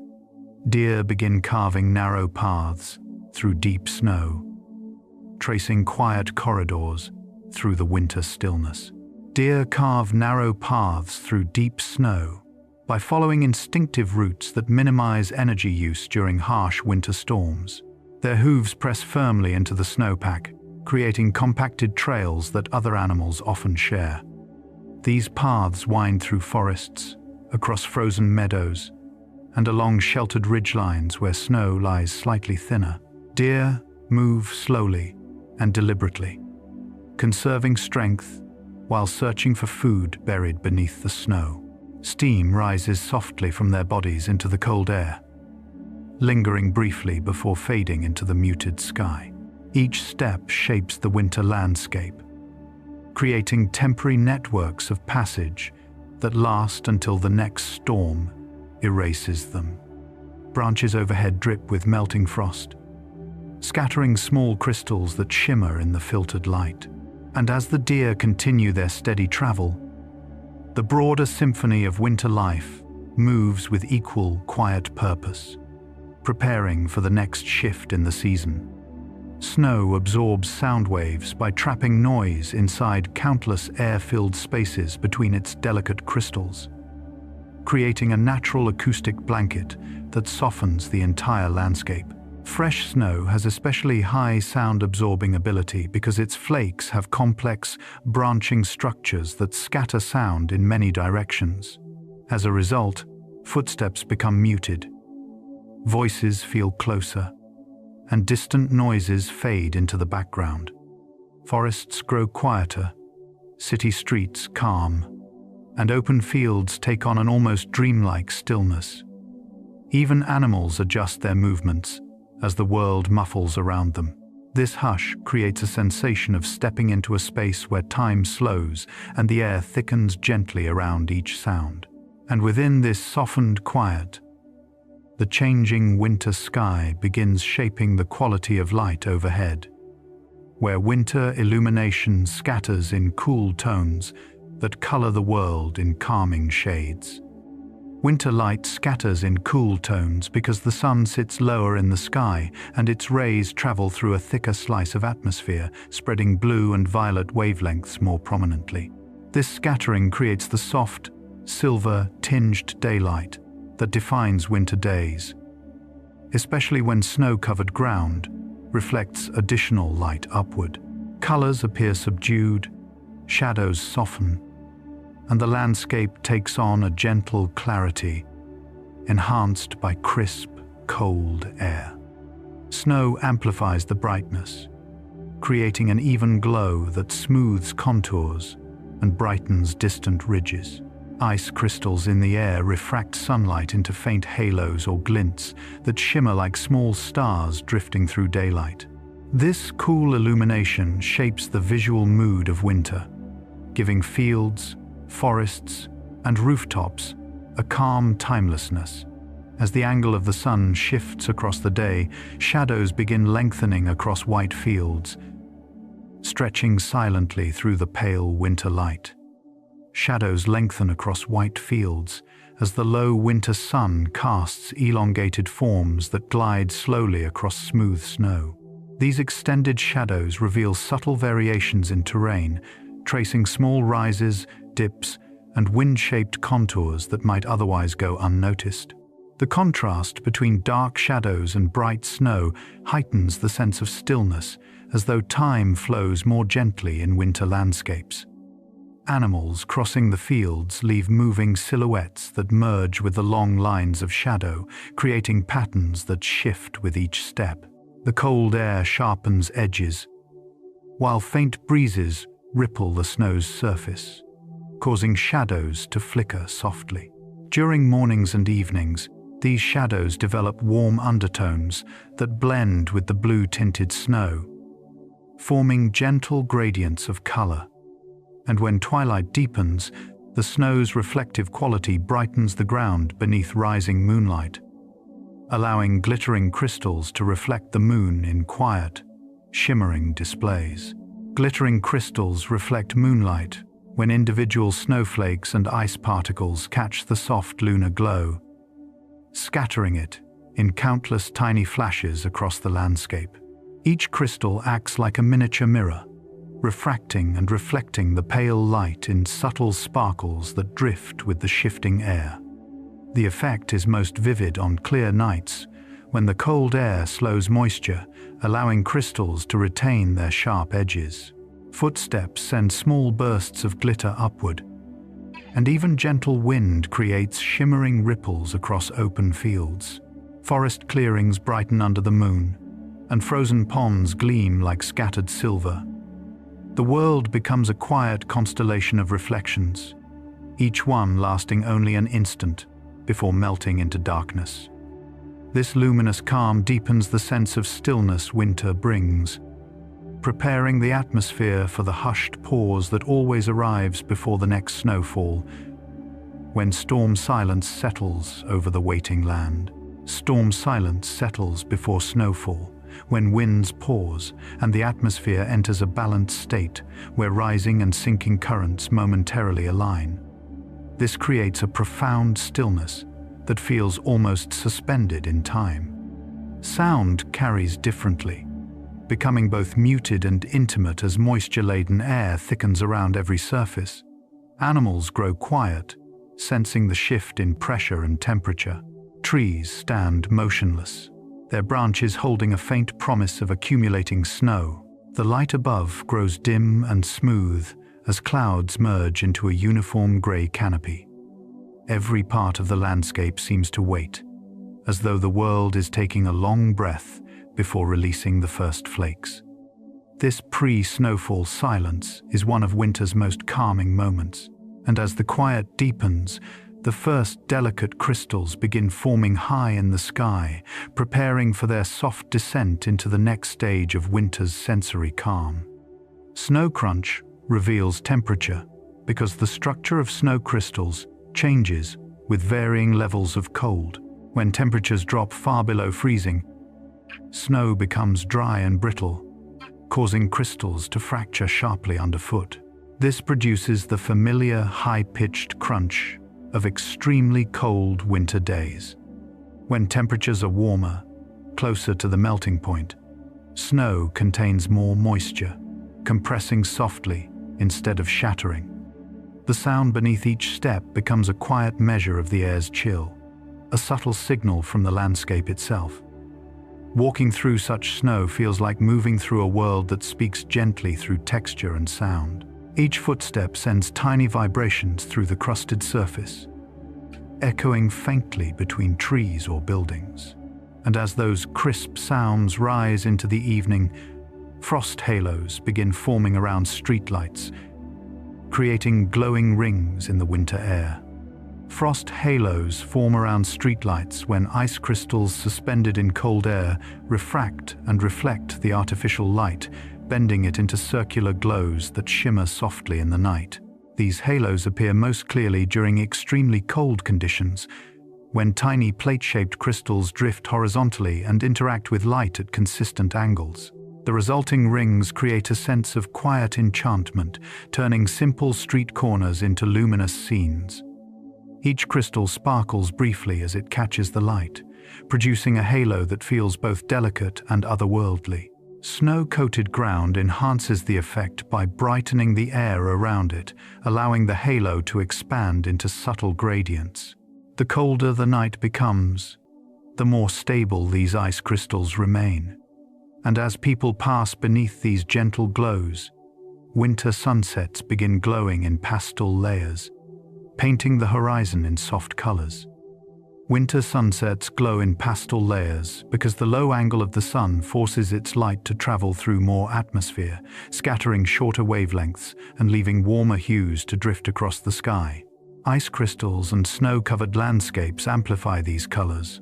deer begin carving narrow paths through deep snow, tracing quiet corridors through the winter stillness. Deer carve narrow paths through deep snow by following instinctive routes that minimize energy use during harsh winter storms. Their hooves press firmly into the snowpack, creating compacted trails that other animals often share. These paths wind through forests, across frozen meadows, and along sheltered ridgelines where snow lies slightly thinner. Deer move slowly and deliberately, conserving strength while searching for food buried beneath the snow. Steam rises softly from their bodies into the cold air, lingering briefly before fading into the muted sky. Each step shapes the winter landscape, creating temporary networks of passage that last until the next storm erases them. Branches overhead drip with melting frost, scattering small crystals that shimmer in the filtered light. And as the deer continue their steady travel, the broader symphony of winter life moves with equal quiet purpose, preparing for the next shift in the season. Snow absorbs sound waves by trapping noise inside countless air-filled spaces between its delicate crystals, creating a natural acoustic blanket that softens the entire landscape. Fresh snow has especially high sound-absorbing ability because its flakes have complex, branching structures that scatter sound in many directions. As a result, footsteps become muted, voices feel closer, and distant noises fade into the background. Forests grow quieter, city streets calm, and open fields take on an almost dreamlike stillness. Even animals adjust their movements as the world muffles around them. This hush creates a sensation of stepping into a space where time slows and the air thickens gently around each sound. And within this softened quiet, the changing winter sky begins shaping the quality of light overhead, where winter illumination scatters in cool tones that color the world in calming shades. Winter light scatters in cool tones because the sun sits lower in the sky and its rays travel through a thicker slice of atmosphere, spreading blue and violet wavelengths more prominently. This scattering creates the soft, silver-tinged daylight that defines winter days, especially when snow-covered ground reflects additional light upward. Colors appear subdued, shadows soften, and the landscape takes on a gentle clarity, enhanced by crisp, cold air. Snow amplifies the brightness, creating an even glow that smooths contours and brightens distant ridges. Ice crystals in the air refract sunlight into faint halos or glints that shimmer like small stars drifting through daylight. This cool illumination shapes the visual mood of winter, giving fields, forests, and rooftops a calm timelessness. As the angle of the sun shifts across the day, shadows begin lengthening across white fields, stretching silently through the pale winter light. Shadows lengthen across white fields as the low winter sun casts elongated forms that glide slowly across smooth snow. These extended shadows reveal subtle variations in terrain, tracing small rises, dips, and wind-shaped contours that might otherwise go unnoticed. The contrast between dark shadows and bright snow heightens the sense of stillness, as though time flows more gently in winter landscapes. Animals crossing the fields leave moving silhouettes that merge with the long lines of shadow, creating patterns that shift with each step. The cold air sharpens edges, while faint breezes ripple the snow's surface, causing shadows to flicker softly. During mornings and evenings, these shadows develop warm undertones that blend with the blue-tinted snow, forming gentle gradients of color. And when twilight deepens, the snow's reflective quality brightens the ground beneath rising moonlight, allowing glittering crystals to reflect the moon in quiet, shimmering displays. Glittering crystals reflect moonlight when individual snowflakes and ice particles catch the soft lunar glow, scattering it in countless tiny flashes across the landscape. Each crystal acts like a miniature mirror, refracting and reflecting the pale light in subtle sparkles that drift with the shifting air. The effect is most vivid on clear nights, when the cold air slows moisture, allowing crystals to retain their sharp edges. Footsteps send small bursts of glitter upward, and even gentle wind creates shimmering ripples across open fields. Forest clearings brighten under the moon, and frozen ponds gleam like scattered silver. The world becomes a quiet constellation of reflections, each one lasting only an instant before melting into darkness. This luminous calm deepens the sense of stillness winter brings, preparing the atmosphere for the hushed pause that always arrives before the next snowfall, when storm silence settles over the waiting land. Storm silence settles before snowfall, when winds pause and the atmosphere enters a balanced state where rising and sinking currents momentarily align. This creates a profound stillness that feels almost suspended in time. Sound carries differently, becoming both muted and intimate as moisture-laden air thickens around every surface. Animals grow quiet, sensing the shift in pressure and temperature. Trees stand motionless, their branches holding a faint promise of accumulating snow. The light above grows dim and smooth as clouds merge into a uniform grey canopy. Every part of the landscape seems to wait, as though the world is taking a long breath before releasing the first flakes. This pre-snowfall silence is one of winter's most calming moments, and as the quiet deepens, the first delicate crystals begin forming high in the sky, preparing for their soft descent into the next stage of winter's sensory calm. Snow crunch reveals temperature because the structure of snow crystals changes with varying levels of cold. When temperatures drop far below freezing, snow becomes dry and brittle, causing crystals to fracture sharply underfoot. This produces the familiar high-pitched crunch of extremely cold winter days. When temperatures are warmer, closer to the melting point, snow contains more moisture, compressing softly instead of shattering. The sound beneath each step becomes a quiet measure of the air's chill, a subtle signal from the landscape itself. Walking through such snow feels like moving through a world that speaks gently through texture and sound. Each footstep sends tiny vibrations through the crusted surface, echoing faintly between trees or buildings. And as those crisp sounds rise into the evening, frost halos begin forming around streetlights, creating glowing rings in the winter air. Frost halos form around streetlights when ice crystals suspended in cold air refract and reflect the artificial light, bending it into circular glows that shimmer softly in the night. These halos appear most clearly during extremely cold conditions, when tiny plate-shaped crystals drift horizontally and interact with light at consistent angles. The resulting rings create a sense of quiet enchantment, turning simple street corners into luminous scenes. Each crystal sparkles briefly as it catches the light, producing a halo that feels both delicate and otherworldly. Snow-coated ground enhances the effect by brightening the air around it, allowing the halo to expand into subtle gradients. The colder the night becomes, the more stable these ice crystals remain. And as people pass beneath these gentle glows, winter sunsets begin glowing in pastel layers, painting the horizon in soft colors. Winter sunsets glow in pastel layers because the low angle of the sun forces its light to travel through more atmosphere, scattering shorter wavelengths and leaving warmer hues to drift across the sky. Ice crystals and snow-covered landscapes amplify these colors,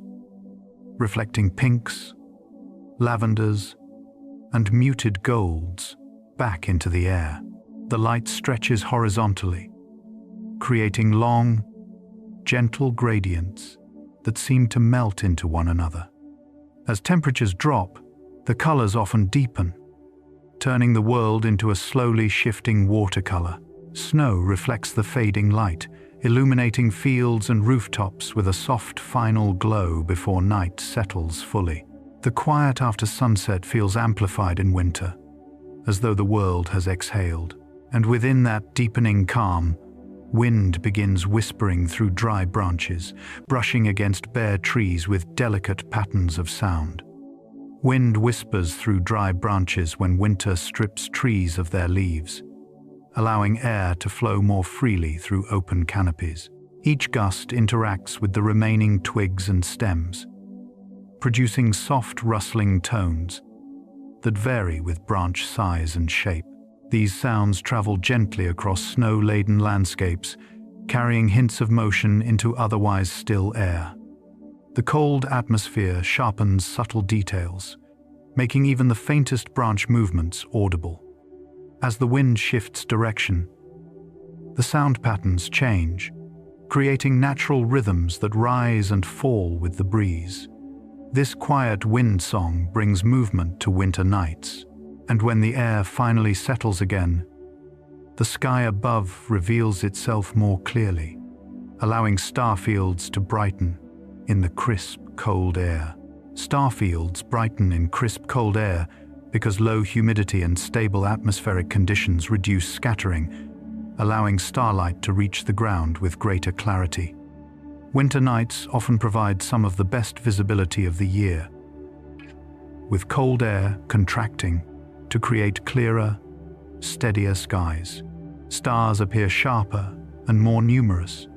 reflecting pinks, lavenders, and muted golds back into the air. The light stretches horizontally, creating long, gentle gradients that seem to melt into one another. As temperatures drop, the colors often deepen, turning the world into a slowly shifting watercolor. Snow reflects the fading light, illuminating fields and rooftops with a soft final glow before night settles fully. The quiet after sunset feels amplified in winter, as though the world has exhaled. And within that deepening calm, wind begins whispering through dry branches, brushing against bare trees with delicate patterns of sound. Wind whispers through dry branches when winter strips trees of their leaves, allowing air to flow more freely through open canopies. Each gust interacts with the remaining twigs and stems, producing soft rustling tones that vary with branch size and shape. These sounds travel gently across snow-laden landscapes, carrying hints of motion into otherwise still air. The cold atmosphere sharpens subtle details, making even the faintest branch movements audible. As the wind shifts direction, the sound patterns change, creating natural rhythms that rise and fall with the breeze. This quiet wind song brings movement to winter nights, and when the air finally settles again, the sky above reveals itself more clearly, allowing starfields to brighten in the crisp, cold air. Starfields brighten in crisp, cold air because low humidity and stable atmospheric conditions reduce scattering, allowing starlight to reach the ground with greater clarity. Winter nights often provide some of the best visibility of the year, with cold air contracting to create clearer, steadier skies. Stars appear sharper and more numerous,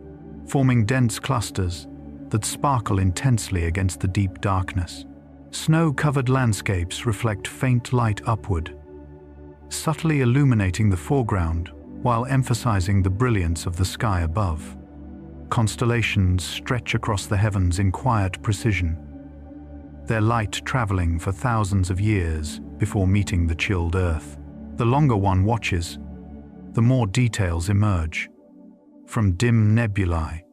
forming dense clusters that sparkle intensely against the deep darkness. Snow-covered landscapes reflect faint light upward, subtly illuminating the foreground while emphasizing the brilliance of the sky above. Constellations stretch across the heavens in quiet precision, their light traveling for thousands of years before meeting the chilled earth. The longer one watches, the more details emerge, from dim nebulae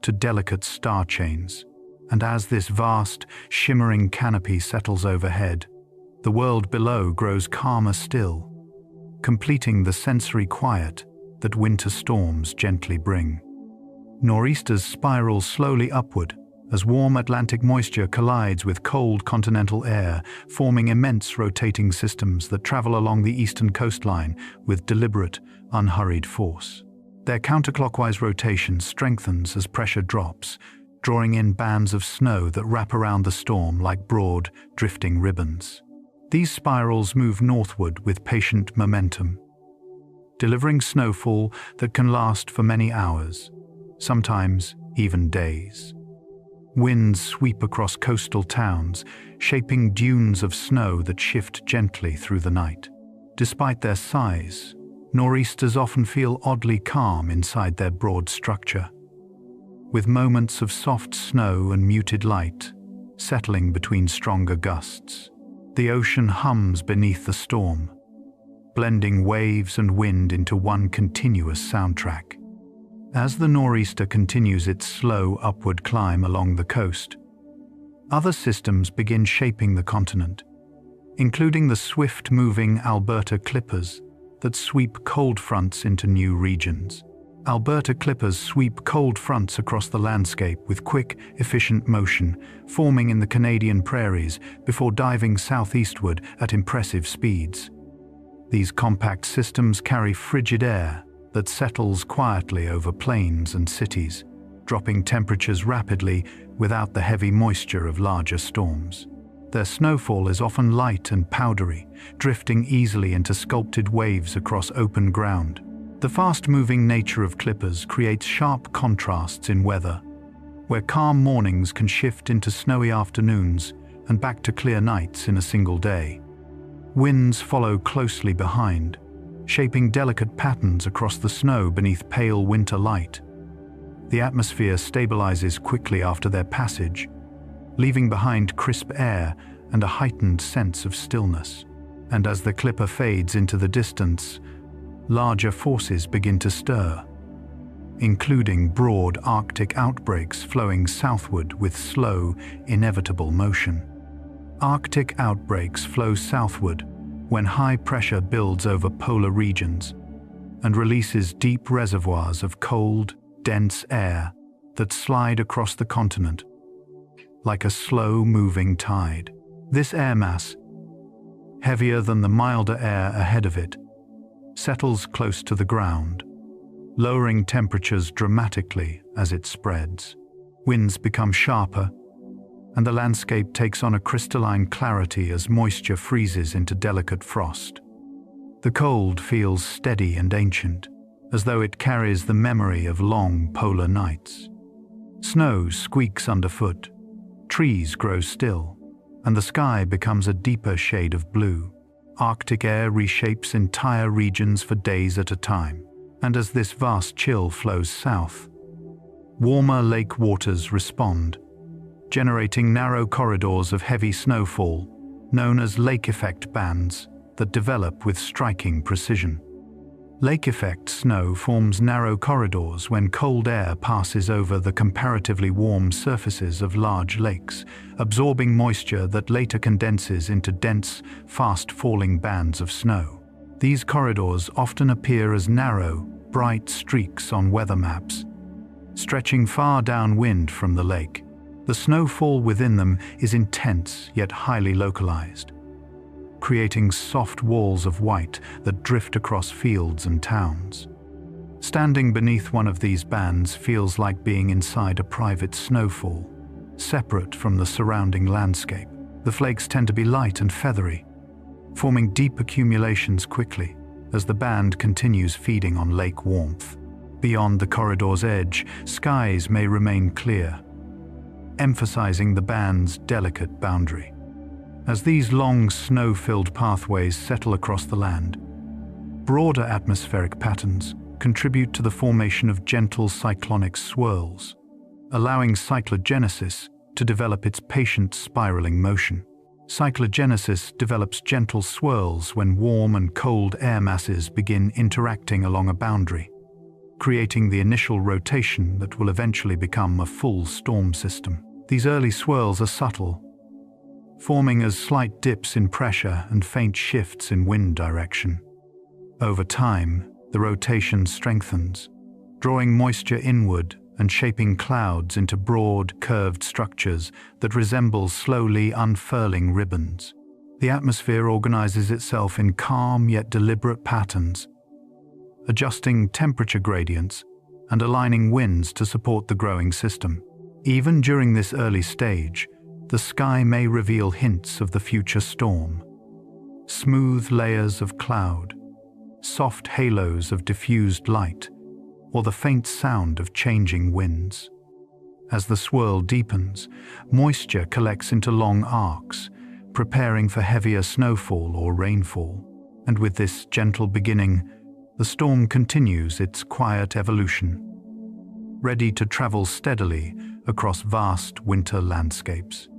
to delicate star chains. And as this vast, shimmering canopy settles overhead, the world below grows calmer still, completing the sensory quiet that winter storms gently bring. Nor'easters spiral slowly upward as warm Atlantic moisture collides with cold continental air, forming immense rotating systems that travel along the eastern coastline with deliberate, unhurried force. Their counterclockwise rotation strengthens as pressure drops, drawing in bands of snow that wrap around the storm like broad, drifting ribbons. These spirals move northward with patient momentum, delivering snowfall that can last for many hours, sometimes even days. Winds sweep across coastal towns, shaping dunes of snow that shift gently through the night. Despite their size, nor'easters often feel oddly calm inside their broad structure, with moments of soft snow and muted light settling between stronger gusts. The ocean hums beneath the storm, blending waves and wind into one continuous soundtrack. As the nor'easter continues its slow upward climb along the coast, other systems begin shaping the continent, including the swift-moving Alberta clippers that sweep cold fronts into new regions. Alberta clippers sweep cold fronts across the landscape with quick, efficient motion, forming in the Canadian prairies before diving southeastward at impressive speeds. These compact systems carry frigid air that settles quietly over plains and cities, dropping temperatures rapidly without the heavy moisture of larger storms. Their snowfall is often light and powdery, drifting easily into sculpted waves across open ground. The fast-moving nature of clippers creates sharp contrasts in weather, where calm mornings can shift into snowy afternoons and back to clear nights in a single day. Winds follow closely behind, shaping delicate patterns across the snow beneath pale winter light. The atmosphere stabilizes quickly after their passage, leaving behind crisp air and a heightened sense of stillness. And as the clipper fades into the distance, larger forces begin to stir. including broad Arctic outbreaks flowing southward with slow, inevitable motion. Arctic outbreaks flow southward when high pressure builds over polar regions and releases deep reservoirs of cold, dense air that slide across the continent like a slow-moving tide. This air mass, heavier than the milder air ahead of it, settles close to the ground, lowering temperatures dramatically as it spreads. Winds become sharper, and the landscape takes on a crystalline clarity as moisture freezes into delicate frost. The cold feels steady and ancient, as though it carries the memory of long polar nights. Snow squeaks underfoot, trees grow still, and the sky becomes a deeper shade of blue. Arctic air reshapes entire regions for days at a time, and as this vast chill flows south, warmer lake waters respond, generating narrow corridors of heavy snowfall, known as lake effect bands, that develop with striking precision. Lake effect snow forms narrow corridors when cold air passes over the comparatively warm surfaces of large lakes, absorbing moisture that later condenses into dense, fast-falling bands of snow. These corridors often appear as narrow, bright streaks on weather maps, stretching far downwind from the lake. The snowfall within them is intense yet highly localized, creating soft walls of white that drift across fields and towns. Standing beneath one of these bands feels like being inside a private snowfall, separate from the surrounding landscape. The flakes tend to be light and feathery, forming deep accumulations quickly as the band continues feeding on lake warmth. Beyond the corridor's edge, skies may remain clear, emphasizing the band's delicate boundary. As these long snow-filled pathways settle across the land, broader atmospheric patterns contribute to the formation of gentle cyclonic swirls, allowing cyclogenesis to develop its patient spiraling motion. Cyclogenesis develops gentle swirls when warm and cold air masses begin interacting along a boundary, creating the initial rotation that will eventually become a full storm system. These early swirls are subtle, forming as slight dips in pressure and faint shifts in wind direction. Over time, the rotation strengthens, drawing moisture inward and shaping clouds into broad, curved structures that resemble slowly unfurling ribbons. The atmosphere organizes itself in calm yet deliberate patterns, adjusting temperature gradients and aligning winds to support the growing system. Even during this early stage, the sky may reveal hints of the future storm. Smooth layers of cloud, soft halos of diffused light, or the faint sound of changing winds. As the swirl deepens, moisture collects into long arcs, preparing for heavier snowfall or rainfall. And with this gentle beginning, the storm continues its quiet evolution, ready to travel steadily across vast winter landscapes.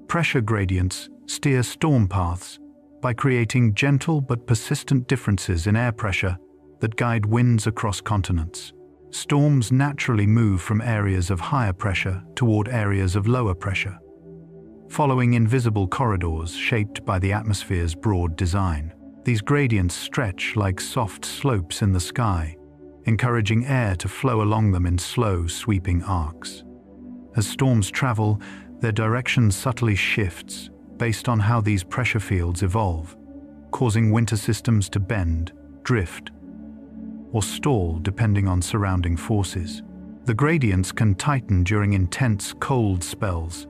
Pressure gradients steer storm paths by creating gentle but persistent differences in air pressure that guide winds across continents. Storms naturally move from areas of higher pressure toward areas of lower pressure, following invisible corridors shaped by the atmosphere's broad design. These gradients stretch like soft slopes in the sky, encouraging air to flow along them in slow, sweeping arcs. As storms travel, their direction subtly shifts based on how these pressure fields evolve, causing winter systems to bend, drift, or stall depending on surrounding forces. The gradients can tighten during intense cold spells,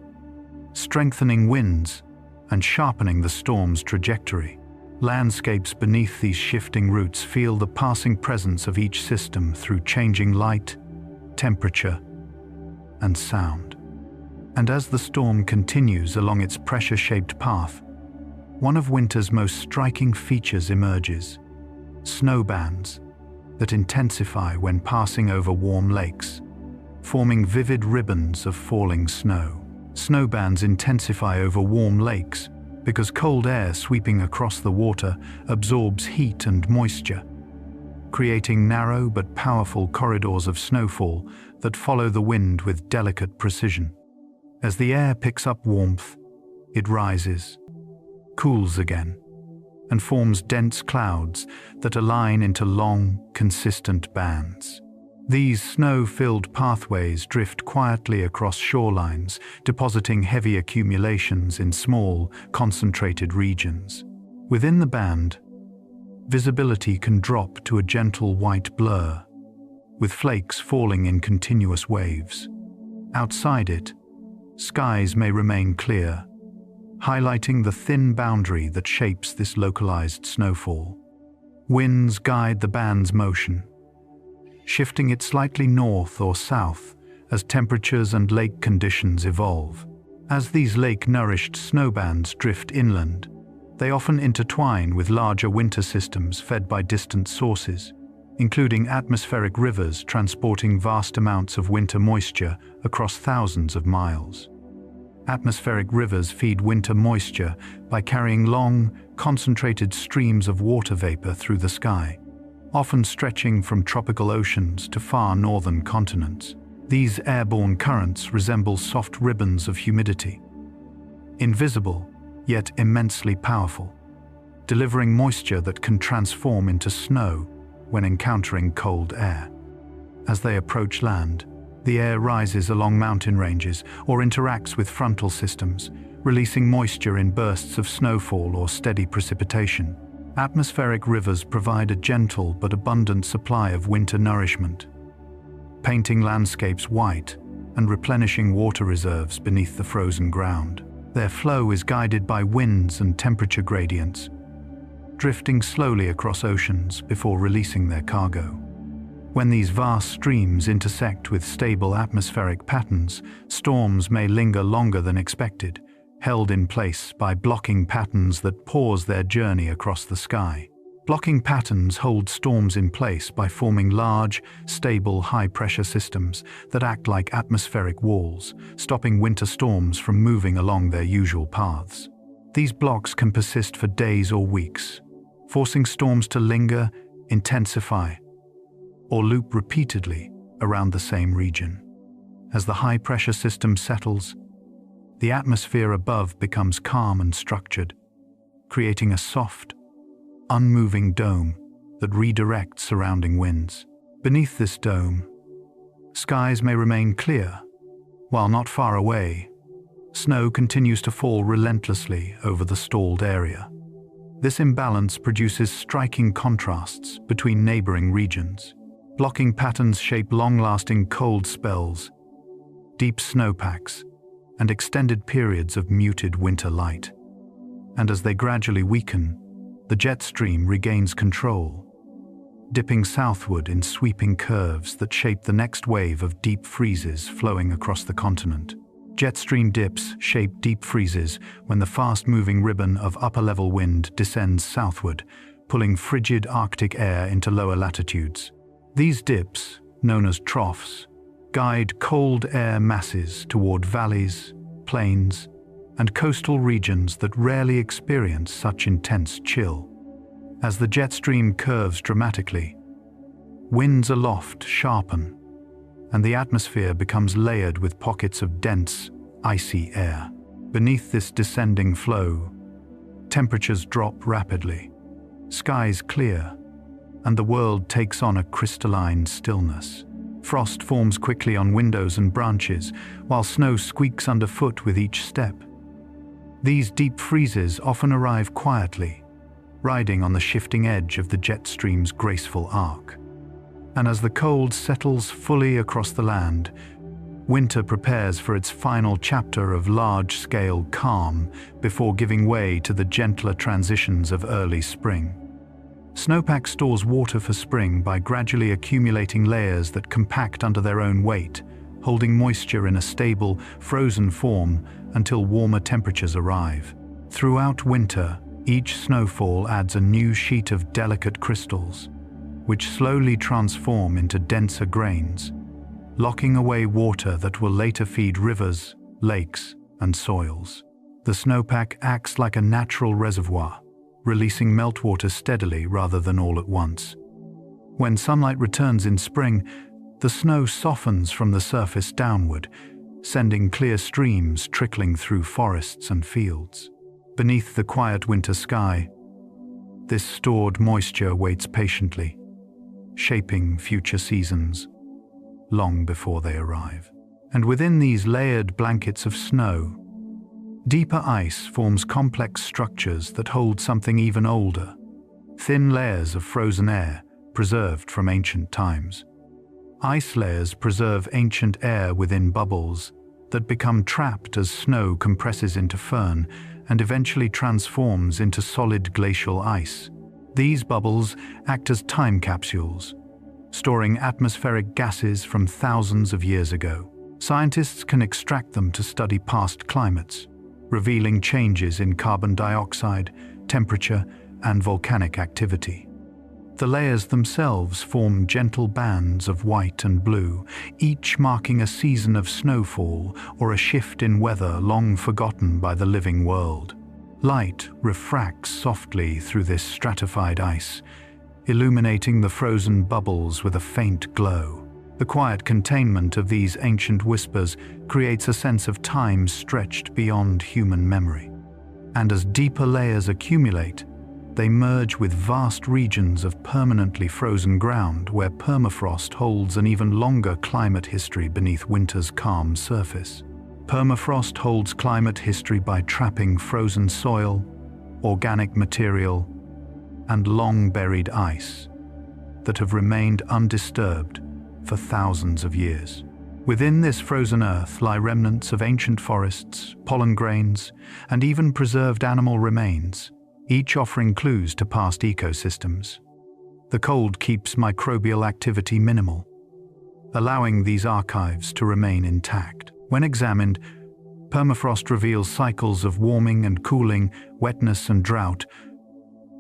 strengthening winds and sharpening the storm's trajectory. Landscapes beneath these shifting routes feel the passing presence of each system through changing light, temperature, and sound. And as the storm continues along its pressure-shaped path, one of winter's most striking features emerges: snow bands that intensify when passing over warm lakes, forming vivid ribbons of falling snow. Snow bands intensify over warm lakes because cold air sweeping across the water absorbs heat and moisture, creating narrow but powerful corridors of snowfall that follow the wind with delicate precision. As the air picks up warmth, it rises, cools again, and forms dense clouds that align into long, consistent bands. These snow-filled pathways drift quietly across shorelines, depositing heavy accumulations in small, concentrated regions. Within the band, visibility can drop to a gentle white blur, with flakes falling in continuous waves. Outside it, skies may remain clear, highlighting the thin boundary that shapes this localized snowfall. Winds guide the band's motion, shifting it slightly north or south as temperatures and lake conditions evolve. As these lake-nourished snowbands drift inland, they often intertwine with larger winter systems fed by distant sources, including atmospheric rivers transporting vast amounts of winter moisture across thousands of miles. Atmospheric rivers feed winter moisture by carrying long, concentrated streams of water vapor through the sky, often stretching from tropical oceans to far northern continents. These airborne currents resemble soft ribbons of humidity, invisible yet immensely powerful, delivering moisture that can transform into snow when encountering cold air. As they approach land, the air rises along mountain ranges or interacts with frontal systems, releasing moisture in bursts of snowfall or steady precipitation. Atmospheric rivers provide a gentle but abundant supply of winter nourishment, painting landscapes white and replenishing water reserves beneath the frozen ground. Their flow is guided by winds and temperature gradients, drifting slowly across oceans before releasing their cargo. When these vast streams intersect with stable atmospheric patterns, storms may linger longer than expected, held in place by blocking patterns that pause their journey across the sky. Blocking patterns hold storms in place by forming large, stable, high-pressure systems that act like atmospheric walls, stopping winter storms from moving along their usual paths. These blocks can persist for days or weeks, forcing storms to linger, intensify, or loop repeatedly around the same region. As the high-pressure system settles, the atmosphere above becomes calm and structured, creating a soft, unmoving dome that redirects surrounding winds. Beneath this dome, skies may remain clear, while not far away, snow continues to fall relentlessly over the stalled area. This imbalance produces striking contrasts between neighboring regions. Blocking patterns shape long-lasting cold spells, deep snowpacks, and extended periods of muted winter light. And as they gradually weaken, the jet stream regains control, dipping southward in sweeping curves that shape the next wave of deep freezes flowing across the continent. Jet stream dips shape deep freezes when the fast-moving ribbon of upper-level wind descends southward, pulling frigid Arctic air into lower latitudes. These dips, known as troughs, guide cold air masses toward valleys, plains, and coastal regions that rarely experience such intense chill. As the jet stream curves dramatically, winds aloft sharpen, and the atmosphere becomes layered with pockets of dense, icy air. Beneath this descending flow, temperatures drop rapidly, skies clear, and the world takes on a crystalline stillness. Frost forms quickly on windows and branches, while snow squeaks underfoot with each step. These deep freezes often arrive quietly, riding on the shifting edge of the jet stream's graceful arc. And as the cold settles fully across the land, winter prepares for its final chapter of large-scale calm before giving way to the gentler transitions of early spring. Snowpack stores water for spring by gradually accumulating layers that compact under their own weight, holding moisture in a stable, frozen form until warmer temperatures arrive. Throughout winter, each snowfall adds a new sheet of delicate crystals, which slowly transform into denser grains, locking away water that will later feed rivers, lakes, and soils. The snowpack acts like a natural reservoir, releasing meltwater steadily rather than all at once. When sunlight returns in spring, the snow softens from the surface downward, sending clear streams trickling through forests and fields. Beneath the quiet winter sky, this stored moisture waits patiently, shaping future seasons long before they arrive. And within these layered blankets of snow, deeper ice forms complex structures that hold something even older, thin layers of frozen air preserved from ancient times. Ice layers preserve ancient air within bubbles that become trapped as snow compresses into firn and eventually transforms into solid glacial ice. These bubbles act as time capsules, storing atmospheric gases from thousands of years ago. Scientists can extract them to study past climates, revealing changes in carbon dioxide, temperature, and volcanic activity. The layers themselves form gentle bands of white and blue, each marking a season of snowfall or a shift in weather long forgotten by the living world. Light refracts softly through this stratified ice, illuminating the frozen bubbles with a faint glow. The quiet containment of these ancient whispers creates a sense of time stretched beyond human memory. And as deeper layers accumulate, they merge with vast regions of permanently frozen ground where permafrost holds an even longer climate history beneath winter's calm surface. Permafrost holds climate history by trapping frozen soil, organic material, and long-buried ice that have remained undisturbed for thousands of years. Within this frozen earth lie remnants of ancient forests, pollen grains, and even preserved animal remains, each offering clues to past ecosystems. The cold keeps microbial activity minimal, allowing these archives to remain intact. When examined, permafrost reveals cycles of warming and cooling, wetness and drought,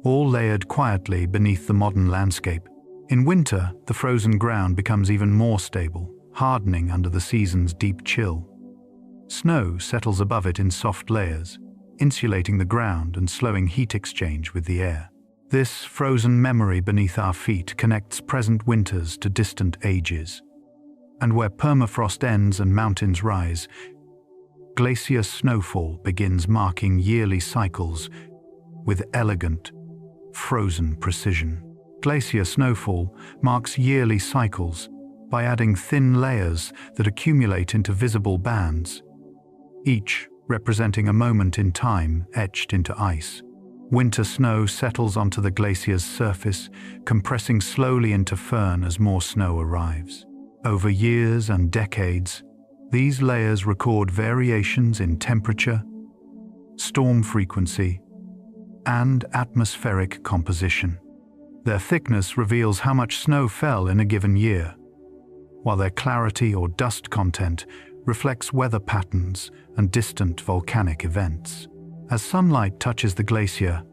all layered quietly beneath the modern landscape. In winter, the frozen ground becomes even more stable, hardening under the season's deep chill. Snow settles above it in soft layers, insulating the ground and slowing heat exchange with the air. This frozen memory beneath our feet connects present winters to distant ages. And where permafrost ends and mountains rise, glacier snowfall begins marking yearly cycles with elegant, frozen precision. Glacier snowfall marks yearly cycles by adding thin layers that accumulate into visible bands, each representing a moment in time etched into ice. Winter snow settles onto the glacier's surface, compressing slowly into firn as more snow arrives. Over years and decades, these layers record variations in temperature, storm frequency, and atmospheric composition. Their thickness reveals how much snow fell in a given year, while their clarity or dust content reflects weather patterns and distant volcanic events. As sunlight touches the glacier,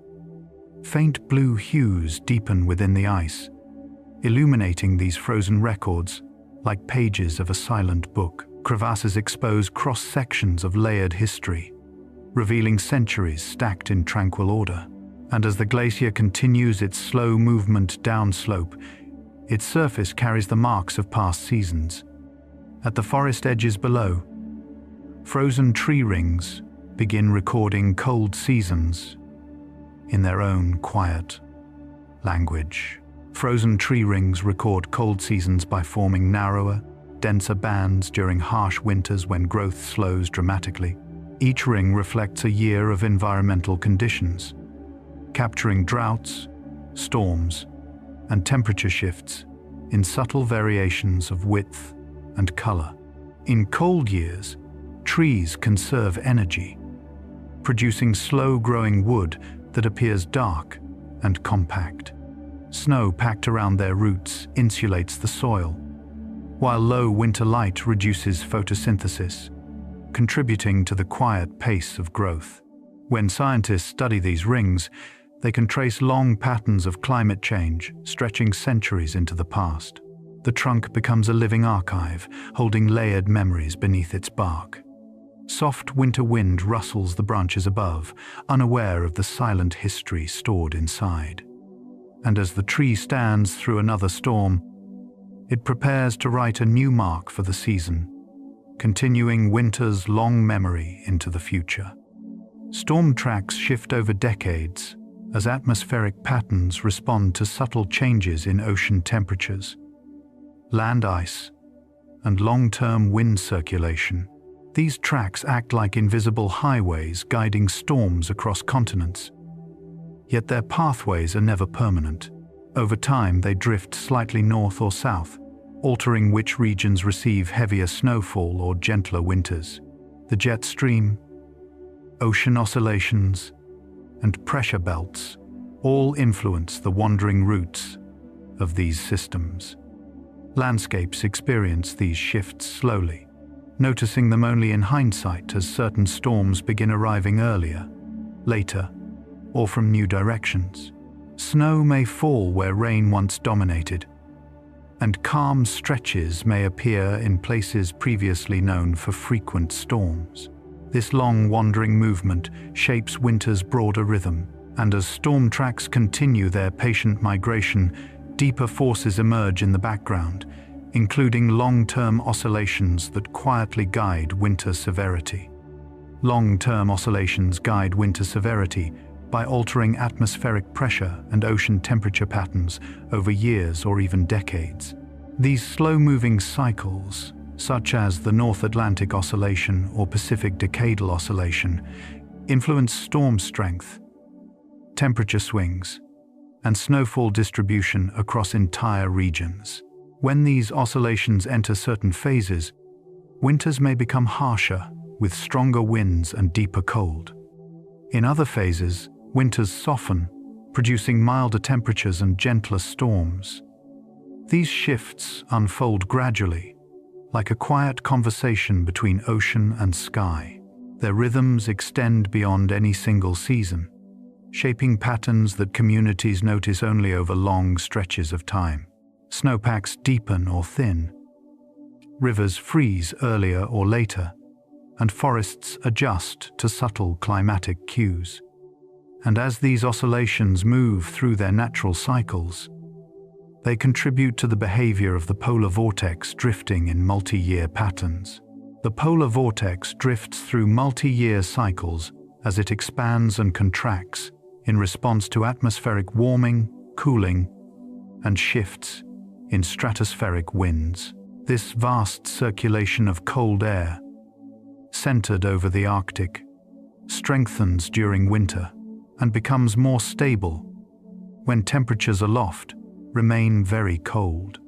faint blue hues deepen within the ice, illuminating these frozen records like pages of a silent book. Crevasses expose cross-sections of layered history, revealing centuries stacked in tranquil order. And as the glacier continues its slow movement downslope, its surface carries the marks of past seasons. At the forest edges below, frozen tree rings begin recording cold seasons in their own quiet language. Frozen tree rings record cold seasons by forming narrower, denser bands during harsh winters when growth slows dramatically. Each ring reflects a year of environmental conditions, capturing droughts, storms, and temperature shifts in subtle variations of width and color. In cold years, trees conserve energy, producing slow-growing wood that appears dark and compact. Snow packed around their roots insulates the soil, while low winter light reduces photosynthesis, contributing to the quiet pace of growth. When scientists study these rings, they can trace long patterns of climate change stretching centuries into the past. The trunk becomes a living archive, holding layered memories beneath its bark. Soft winter wind rustles the branches above, unaware of the silent history stored inside. And as the tree stands through another storm, it prepares to write a new mark for the season, continuing winter's long memory into the future. Storm tracks shift over decades as atmospheric patterns respond to subtle changes in ocean temperatures, land ice, and long-term wind circulation. These tracks act like invisible highways guiding storms across continents. Yet their pathways are never permanent. Over time, they drift slightly north or south, altering which regions receive heavier snowfall or gentler winters. The jet stream, ocean oscillations, and pressure belts all influence the wandering routes of these systems. Landscapes experience these shifts slowly, noticing them only in hindsight as certain storms begin arriving earlier, later, or from new directions. Snow may fall where rain once dominated, and calm stretches may appear in places previously known for frequent storms. This long wandering movement shapes winter's broader rhythm, and as storm tracks continue their patient migration, deeper forces emerge in the background, including long-term oscillations that quietly guide winter severity. Long-term oscillations guide winter severity by altering atmospheric pressure and ocean temperature patterns over years or even decades. These slow-moving cycles, such as the North Atlantic Oscillation or Pacific Decadal Oscillation, influence storm strength, temperature swings, and snowfall distribution across entire regions. When these oscillations enter certain phases, winters may become harsher, with stronger winds and deeper cold. In other phases, winters soften, producing milder temperatures and gentler storms. These shifts unfold gradually, like a quiet conversation between ocean and sky. Their rhythms extend beyond any single season, shaping patterns that communities notice only over long stretches of time. Snowpacks deepen or thin, rivers freeze earlier or later, and forests adjust to subtle climatic cues. And as these oscillations move through their natural cycles, they contribute to the behavior of the polar vortex drifting in multi-year patterns. The polar vortex drifts through multi-year cycles as it expands and contracts in response to atmospheric warming, cooling, and shifts in stratospheric winds. This vast circulation of cold air, centered over the Arctic, strengthens during winter and becomes more stable when temperatures aloft remain very cold.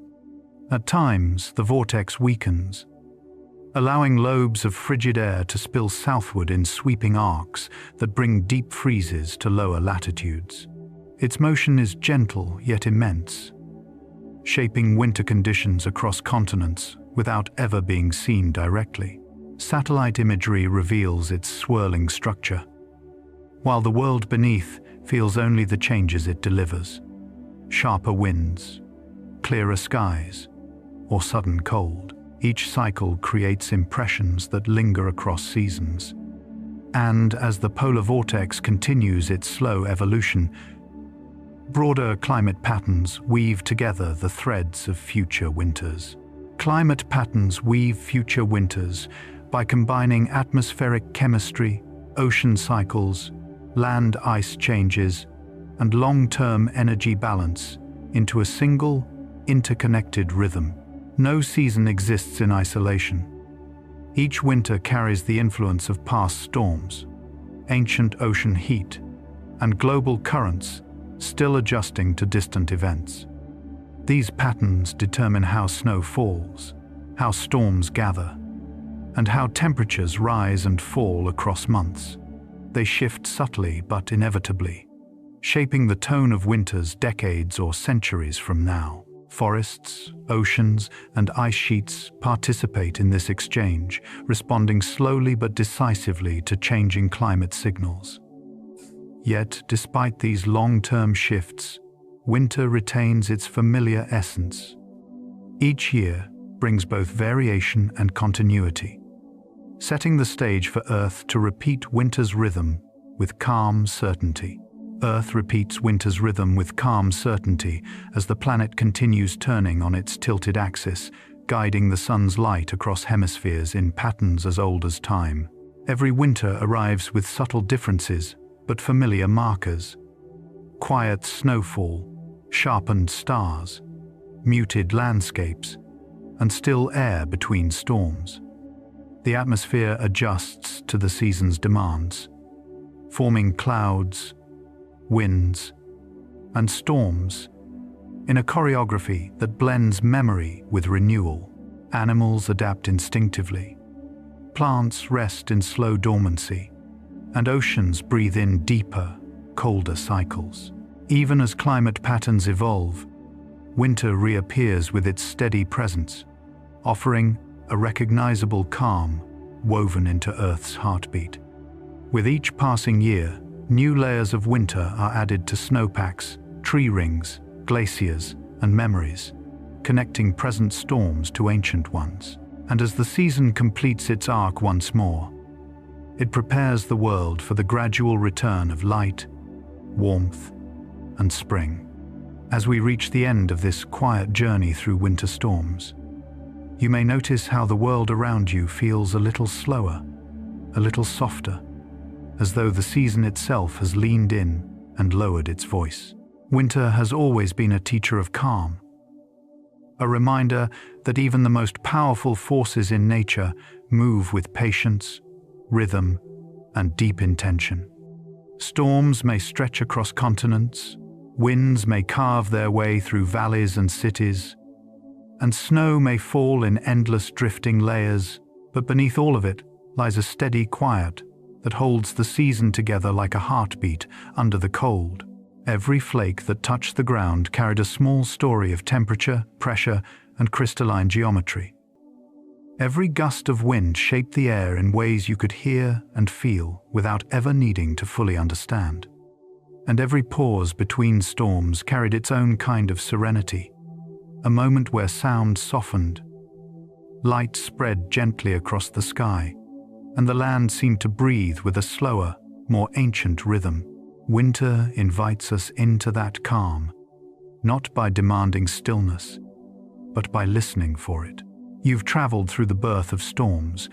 At times, the vortex weakens, allowing lobes of frigid air to spill southward in sweeping arcs that bring deep freezes to lower latitudes. Its motion is gentle yet immense, shaping winter conditions across continents without ever being seen directly. Satellite imagery reveals its swirling structure, while the world beneath feels only the changes it delivers. Sharper winds, clearer skies, or sudden cold. Each cycle creates impressions that linger across seasons. And as the polar vortex continues its slow evolution, broader climate patterns weave together the threads of future winters. Climate patterns weave future winters by combining atmospheric chemistry, ocean cycles, land ice changes, and long-term energy balance into a single, interconnected rhythm. No season exists in isolation. Each winter carries the influence of past storms, ancient ocean heat, and global currents still adjusting to distant events. These patterns determine how snow falls, how storms gather, and how temperatures rise and fall across months. They shift subtly but inevitably, shaping the tone of winters decades or centuries from now. Forests, oceans, and ice sheets participate in this exchange, responding slowly but decisively to changing climate signals. Yet, despite these long-term shifts, winter retains its familiar essence. Each year brings both variation and continuity, setting the stage for Earth to repeat winter's rhythm with calm certainty. Earth repeats winter's rhythm with calm certainty as the planet continues turning on its tilted axis, guiding the sun's light across hemispheres in patterns as old as time. Every winter arrives with subtle differences, but familiar markers. Quiet snowfall, sharpened stars, muted landscapes, and still air between storms. The atmosphere adjusts to the season's demands, forming clouds, winds, and storms in a choreography that blends memory with renewal. Animals adapt instinctively, plants rest in slow dormancy, and oceans breathe in deeper, colder cycles. Even as climate patterns evolve, winter reappears with its steady presence, offering a recognizable calm woven into Earth's heartbeat. With each passing year, new layers of winter are added to snowpacks, tree rings, glaciers, and memories, connecting present storms to ancient ones. And as the season completes its arc once more, it prepares the world for the gradual return of light, warmth, and spring. As we reach the end of this quiet journey through winter storms, you may notice how the world around you feels a little slower, a little softer, as though the season itself has leaned in and lowered its voice. Winter has always been a teacher of calm, a reminder that even the most powerful forces in nature move with patience, rhythm, and deep intention. Storms may stretch across continents, winds may carve their way through valleys and cities, and snow may fall in endless drifting layers, but beneath all of it lies a steady quiet that holds the season together like a heartbeat under the cold. Every flake that touched the ground carried a small story of temperature, pressure, and crystalline geometry. Every gust of wind shaped the air in ways you could hear and feel without ever needing to fully understand. And every pause between storms carried its own kind of serenity, a moment where sound softened, light spread gently across the sky, and the land seemed to breathe with a slower, more ancient rhythm. Winter invites us into that calm, not by demanding stillness, but by listening for it. You've traveled through the birth of storms,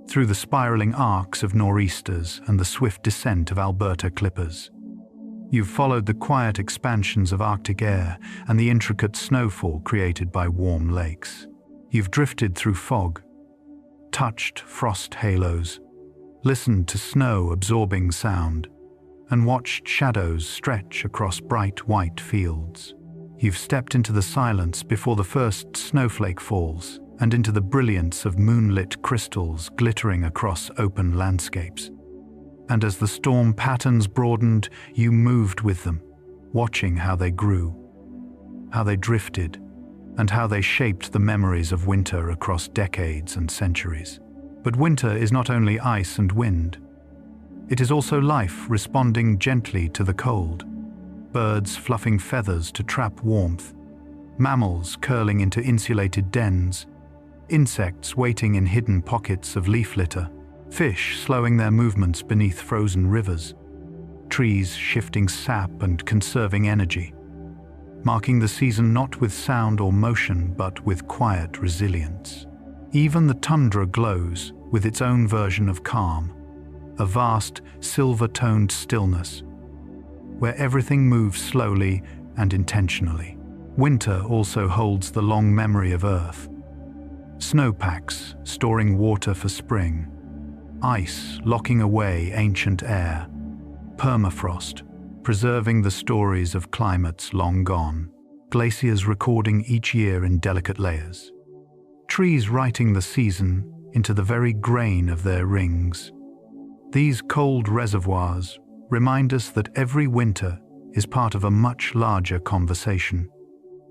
through the spiraling arcs of nor'easters and the swift descent of Alberta clippers. You've followed the quiet expansions of Arctic air and the intricate snowfall created by warm lakes. You've drifted through fog, touched frost halos, listened to snow-absorbing sound, and watched shadows stretch across bright white fields. You've stepped into the silence before the first snowflake falls, and into the brilliance of moonlit crystals glittering across open landscapes. And as the storm patterns broadened, you moved with them, watching how they grew, how they drifted, and how they shaped the memories of winter across decades and centuries. But winter is not only ice and wind. It is also life responding gently to the cold. Birds fluffing feathers to trap warmth, mammals curling into insulated dens, insects waiting in hidden pockets of leaf litter, fish slowing their movements beneath frozen rivers, trees shifting sap and conserving energy, marking the season not with sound or motion but with quiet resilience. Even the tundra glows with its own version of calm, a vast silver-toned stillness, where everything moves slowly and intentionally. Winter also holds the long memory of Earth. Snowpacks storing water for spring, ice locking away ancient air, permafrost preserving the stories of climates long gone, glaciers recording each year in delicate layers, trees writing the season into the very grain of their rings. These cold reservoirs remind us that every winter is part of a much larger conversation,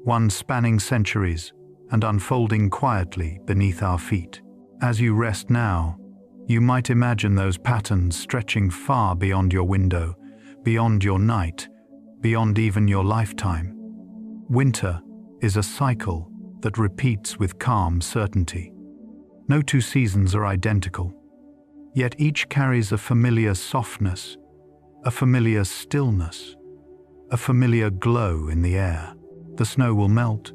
one spanning centuries and unfolding quietly beneath our feet. As you rest now, you might imagine those patterns stretching far beyond your window, beyond your night, beyond even your lifetime. Winter is a cycle that repeats with calm certainty. No two seasons are identical, yet each carries a familiar softness, a familiar stillness, a familiar glow in the air. The snow will melt,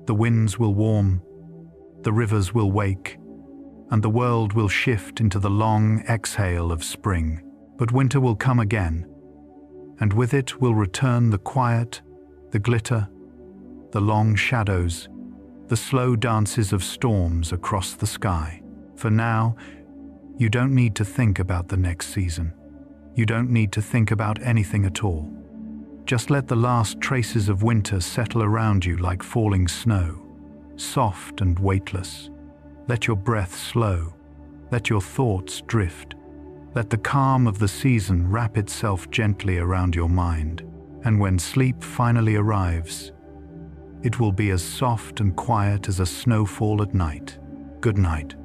the winds will warm, the rivers will wake, and the world will shift into the long exhale of spring. But winter will come again, and with it will return the quiet, the glitter, the long shadows, the slow dances of storms across the sky. For now, you don't need to think about the next season. You don't need to think about anything at all. Just let the last traces of winter settle around you like falling snow, soft and weightless. Let your breath slow. Let your thoughts drift. Let the calm of the season wrap itself gently around your mind. And when sleep finally arrives, it will be as soft and quiet as a snowfall at night. Good night.